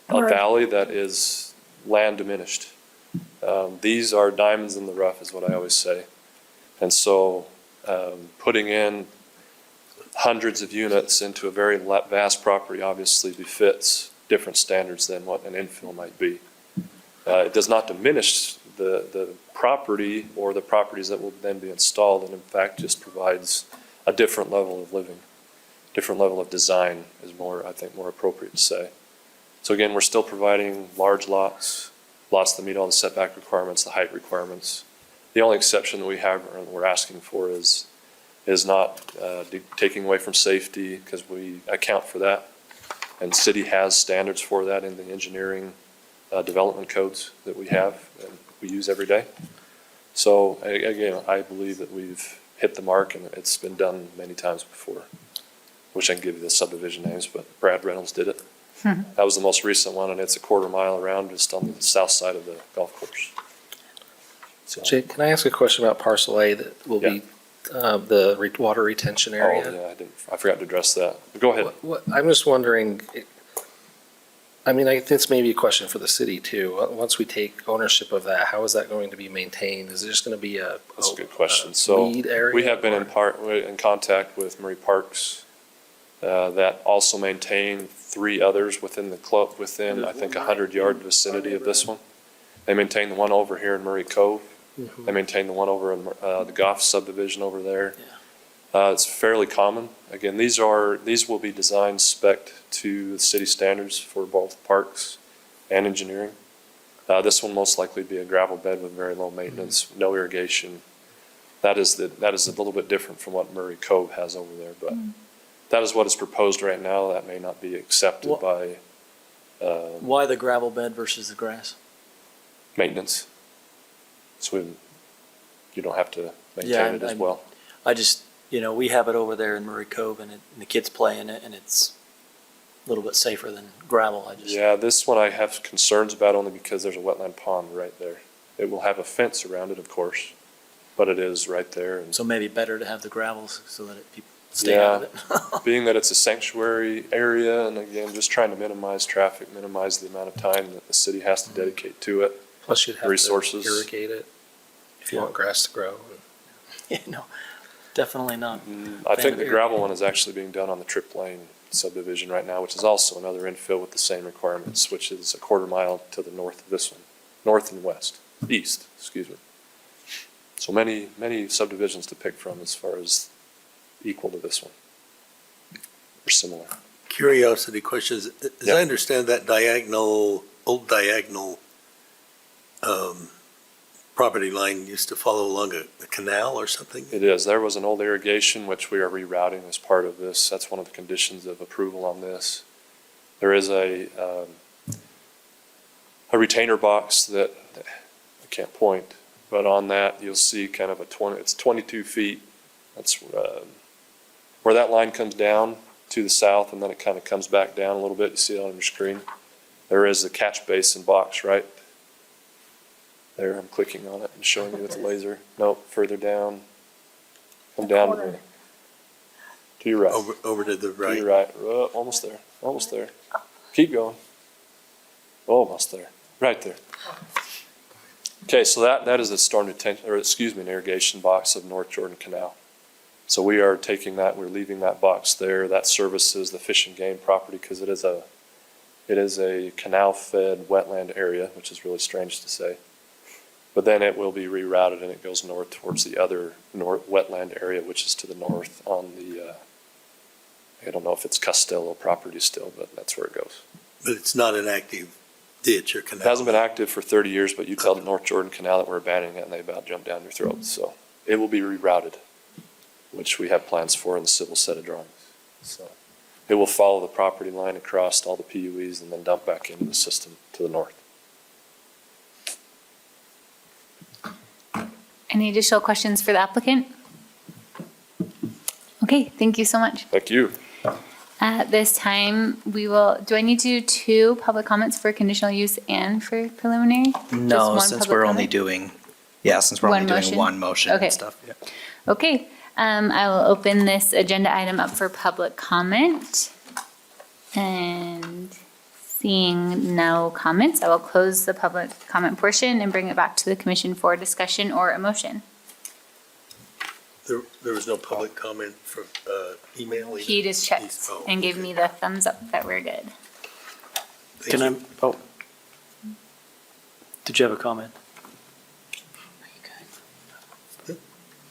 a Right. valley that is land diminished. These are diamonds in the rough, is what I always say. And so putting in hundreds of units into a very vast property obviously befits different standards than what an infill might be. It does not diminish the property or the properties that will then be installed, and in fact just provides a different level of living, different level of design is more, I think, more appropriate to say. So again, we're still providing large lots that meet all the setback requirements, the height requirements. The only exception that we have, or we're asking for is not taking away from safety, because we account for that. And city has standards for that in the engineering development codes that we have and we use every day. So again, I believe that we've hit the mark, and it's been done many times before. Wish I could give you the subdivision names, but Brad Reynolds did it. That was the most recent one, and it's a quarter mile around just on the south side of the golf course. So, Jake, can I ask a question about parcel A that will be the water retention oh, area? yeah, I forgot to address that. But go ahead. I'm just wondering, I mean, this may be a question for the city too. Once we take ownership of that, how is that going to be maintained? Is it just going to be That's a good question. So weed area? we have been in contact with Murray Parks that also maintain three others within the club, within, I think, 100-yard vicinity of this one. They maintain the one over here in Murray Cove. They maintain the one over in the Goff subdivision over there. It's fairly common. Again, these will be designed spec'd to the city standards for both parks and engineering. This will most likely be a gravel bed with very low maintenance, no irrigation. That is a little bit different from what Murray Cove has over there, but that is what is proposed right now. That may not be accepted What- by Why the gravel bed versus the grass? maintenance. So you don't have to Yeah, maintain it as I'm- well. I just, we have it over there in Murray Cove and the kids play in it and it's a little bit safer than gravel. Yeah, this one I have concerns about only because there's a wetland pond right there. It will have a fence around it, of course, but it is right there. And So maybe better to have the gravels so that people stay out of it. being that it's a sanctuary area, and again, just trying to minimize traffic, minimize the amount of time that the city has to dedicate to it. Plus you'd have Resources. to irrigate it if you want grass to grow. Yeah, no, definitely not. I think the gravel one is actually being done on the Trip Lane subdivision right now, which is also another infill with the same requirements, which is a quarter mile to the north of this one, north and east, excuse me. So many subdivisions to pick from as far as equal to this one. or similar. Curiosity questions. As Yeah. I understand that old diagonal property line used to follow along a canal or something? It is. There was an old irrigation which we are rerouting as part of this. That's one of the conditions of approval on this. There is a retainer box that I can't point, but on that you'll see kind of it's 22 feet. That's where that line comes down to the south, and then it kind of comes back down a little bit. You see it on your screen. There is a catch basin box right there. I'm clicking on it and showing you with the laser. Nope, further down. Come down to your right. Over to the To right. your right. Almost there. Almost there. Keep going. Almost there. Right there. Okay, so that is a storm detention, or excuse me, an irrigation box of North Jordan Canal. So we are taking that, we're leaving that box there. That services the Fish and Game property because it is a canal-fed wetland area, which is really strange to say. But then it will be rerouted and it goes north towards the other wetland area, which is to the north on the, I don't know if it's Costello property still, but that's where it goes. But it's not an active ditch or It canal? hasn't been active for 30 years, but you tell the North Jordan Canal that we're abandoning it and they about jump down your throat. So it will be rerouted, which we have plans for in the civil set of drawings. So it will follow the property line across all the PUEs and then dump back into the system to the north. Any additional questions for the applicant? Okay, thank you so much. Thank you. At this time, do I need to do 2 public comments for conditional use and for preliminary? Just No, one since public we're only comment? doing, since we're One only doing motion? one motion Okay. and stuff. Yeah. Okay, I will open this agenda item up for public comment. And seeing no comments, I will close the public comment portion and bring it back to the commission for discussion or a motion. There was no public comment from email? either? He just checked Oh, and gave me the thumbs up that we're good. Thank you. Did you have a comment?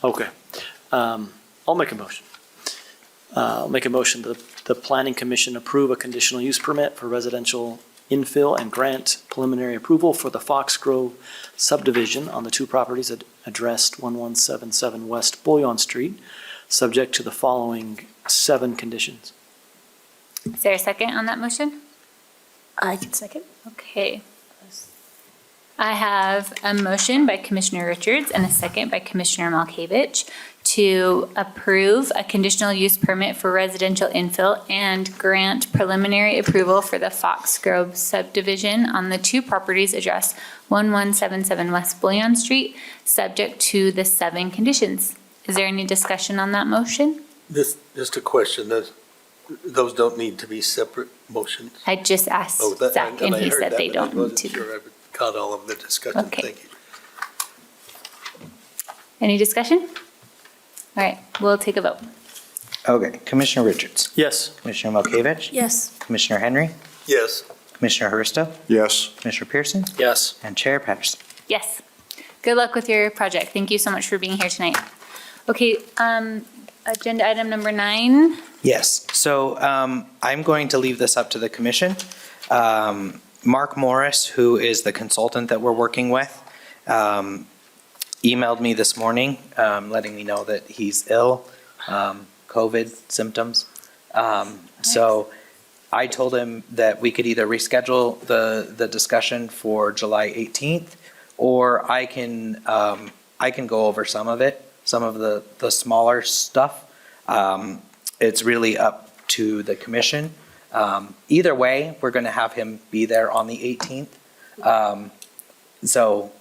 Okay. I'll make a motion. I'll make a motion that the planning commission approve a conditional use permit for residential infill and grant preliminary approval for the Foxgrove subdivision on the 2 properties addressed 1177 West Bouillon Street, subject to the following 7 conditions. Is there a second on that motion? I can second. Okay. I have a motion by Commissioner Richards and a second by Commissioner Malkovich to approve a conditional use permit for residential infill and grant preliminary approval for the Foxgrove subdivision on the 2 properties addressed 1177 West Bouillon Street, subject to the 7 conditions. Is there any discussion on that motion? Just a question, those don't need to be separate motions? I just asked Oh, that- Zach and I he heard said that, they but I don't need wasn't to. sure I caught all of the discussion. Okay. Thank you. Any discussion? All right, we'll take a vote. Okay, Commissioner Richards, Yes. Commissioner Malkovich, Yes. Commissioner Henry, Yes. Commissioner Hursto, Yes. Commissioner Pearson, Yes. and Chair Patterson. Yes. Good luck with your project. Thank you so much for being here tonight. Okay, agenda item number 9. Yes, so I'm going to leave this up to the commission. Mark Morris, who is the consultant that we're working with, emailed me this morning, letting me know that he's ill, COVID symptoms. So I told him that we could either reschedule the discussion for July 18th, or I can go over some of it, some of the smaller stuff. It's really up to the commission. Either way, we're going to have him be there on the 18th. So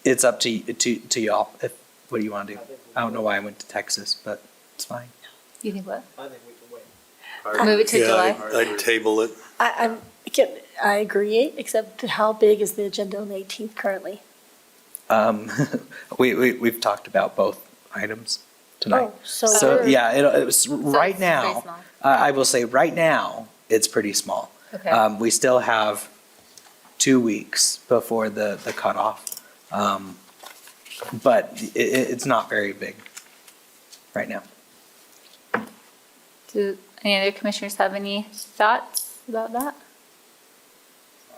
it's up to y'all. What do you want to do? I don't know why I went to Texas, but it's fine. You think what? I think we can wait. Move it to Yeah, July? I'd table it. I agree, except how big is the agenda on the 18th currently? We've talked about both items tonight. Oh, so So, we're- yeah, it's right it's very now, small. I will say right now, it's pretty small. Okay. We still have 2 weeks before the cutoff. But it's not very big right now. Do any other commissioners have any thoughts about that?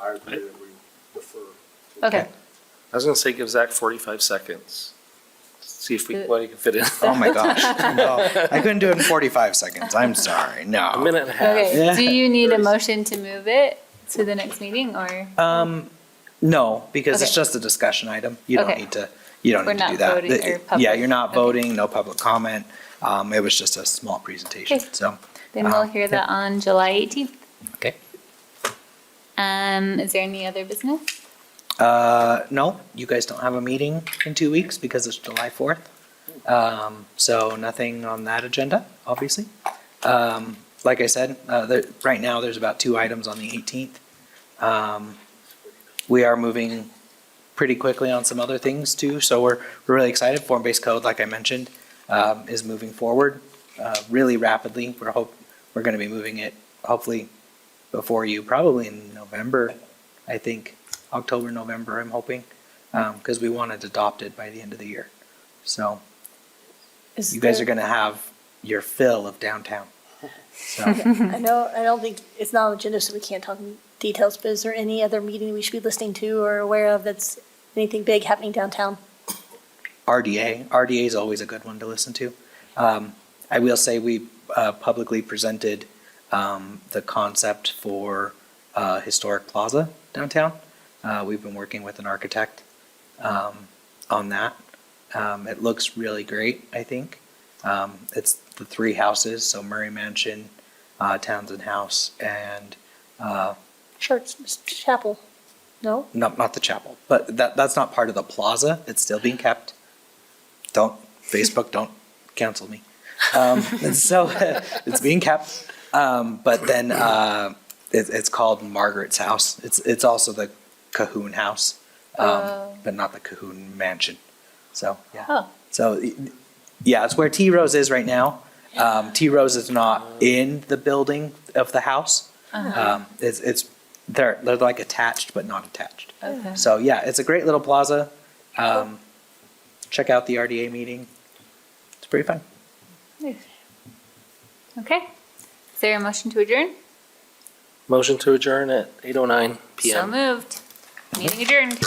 I agree that we defer. Okay. I was gonna say give Zach 45 seconds. See if what he can fit in. Oh my gosh. No, I couldn't do it in 45 seconds. I'm sorry. A No. minute and a half. Okay, do you need a motion to move it to the next meeting, or? No, because it's Okay. just a discussion item. You don't Okay. need to, you don't We're need to not do that. voting or Yeah, public- you're not okay. voting, no public comment. It was just a small presentation, Okay. so. Then we'll hear that on July 18th. Okay. Is there any other business? No, you guys don't have a meeting in 2 weeks because it's July 4th. So nothing on that agenda, obviously. Like I said, right now, there's about 2 items on the 18th. We are moving pretty quickly on some other things too, so we're really excited. Form-based code, like I mentioned, is moving forward really rapidly. We're gonna be moving it hopefully before you, probably in November, I think, October, November, I'm hoping, because we want it adopted by the end of the year. So Is you guys there- are gonna have your fill of downtown. So, I know, I don't think, it's not on the agenda, so we can't talk in details, but is there any other meeting we should be listening to or aware of that's anything big happening downtown? RDA is always a good one to listen to. I will say we publicly presented the concept for Historic Plaza downtown. We've been working with an architect on that. It looks really great, I think. It's the 3 houses, so Murray Mansion, Townsend House, and Church, chapel, no? not the chapel, but that's not part of the plaza. It's still being kept. Facebook, don't cancel me. And so it's being kept. But then it's called Margaret's House. It's also the Cahoon House, but not the Cahoon Mansion. So, yeah. Oh. So, yeah, it's where T Rose is right now. T Rose is not in the building of the house. They're like attached, but not attached. Okay. So, yeah, it's a great little plaza. Check out the RDA meeting. It's pretty fun. Okay. Is there a motion to adjourn? Motion to adjourn at 8:09 So PM. moved. Meeting adjourned.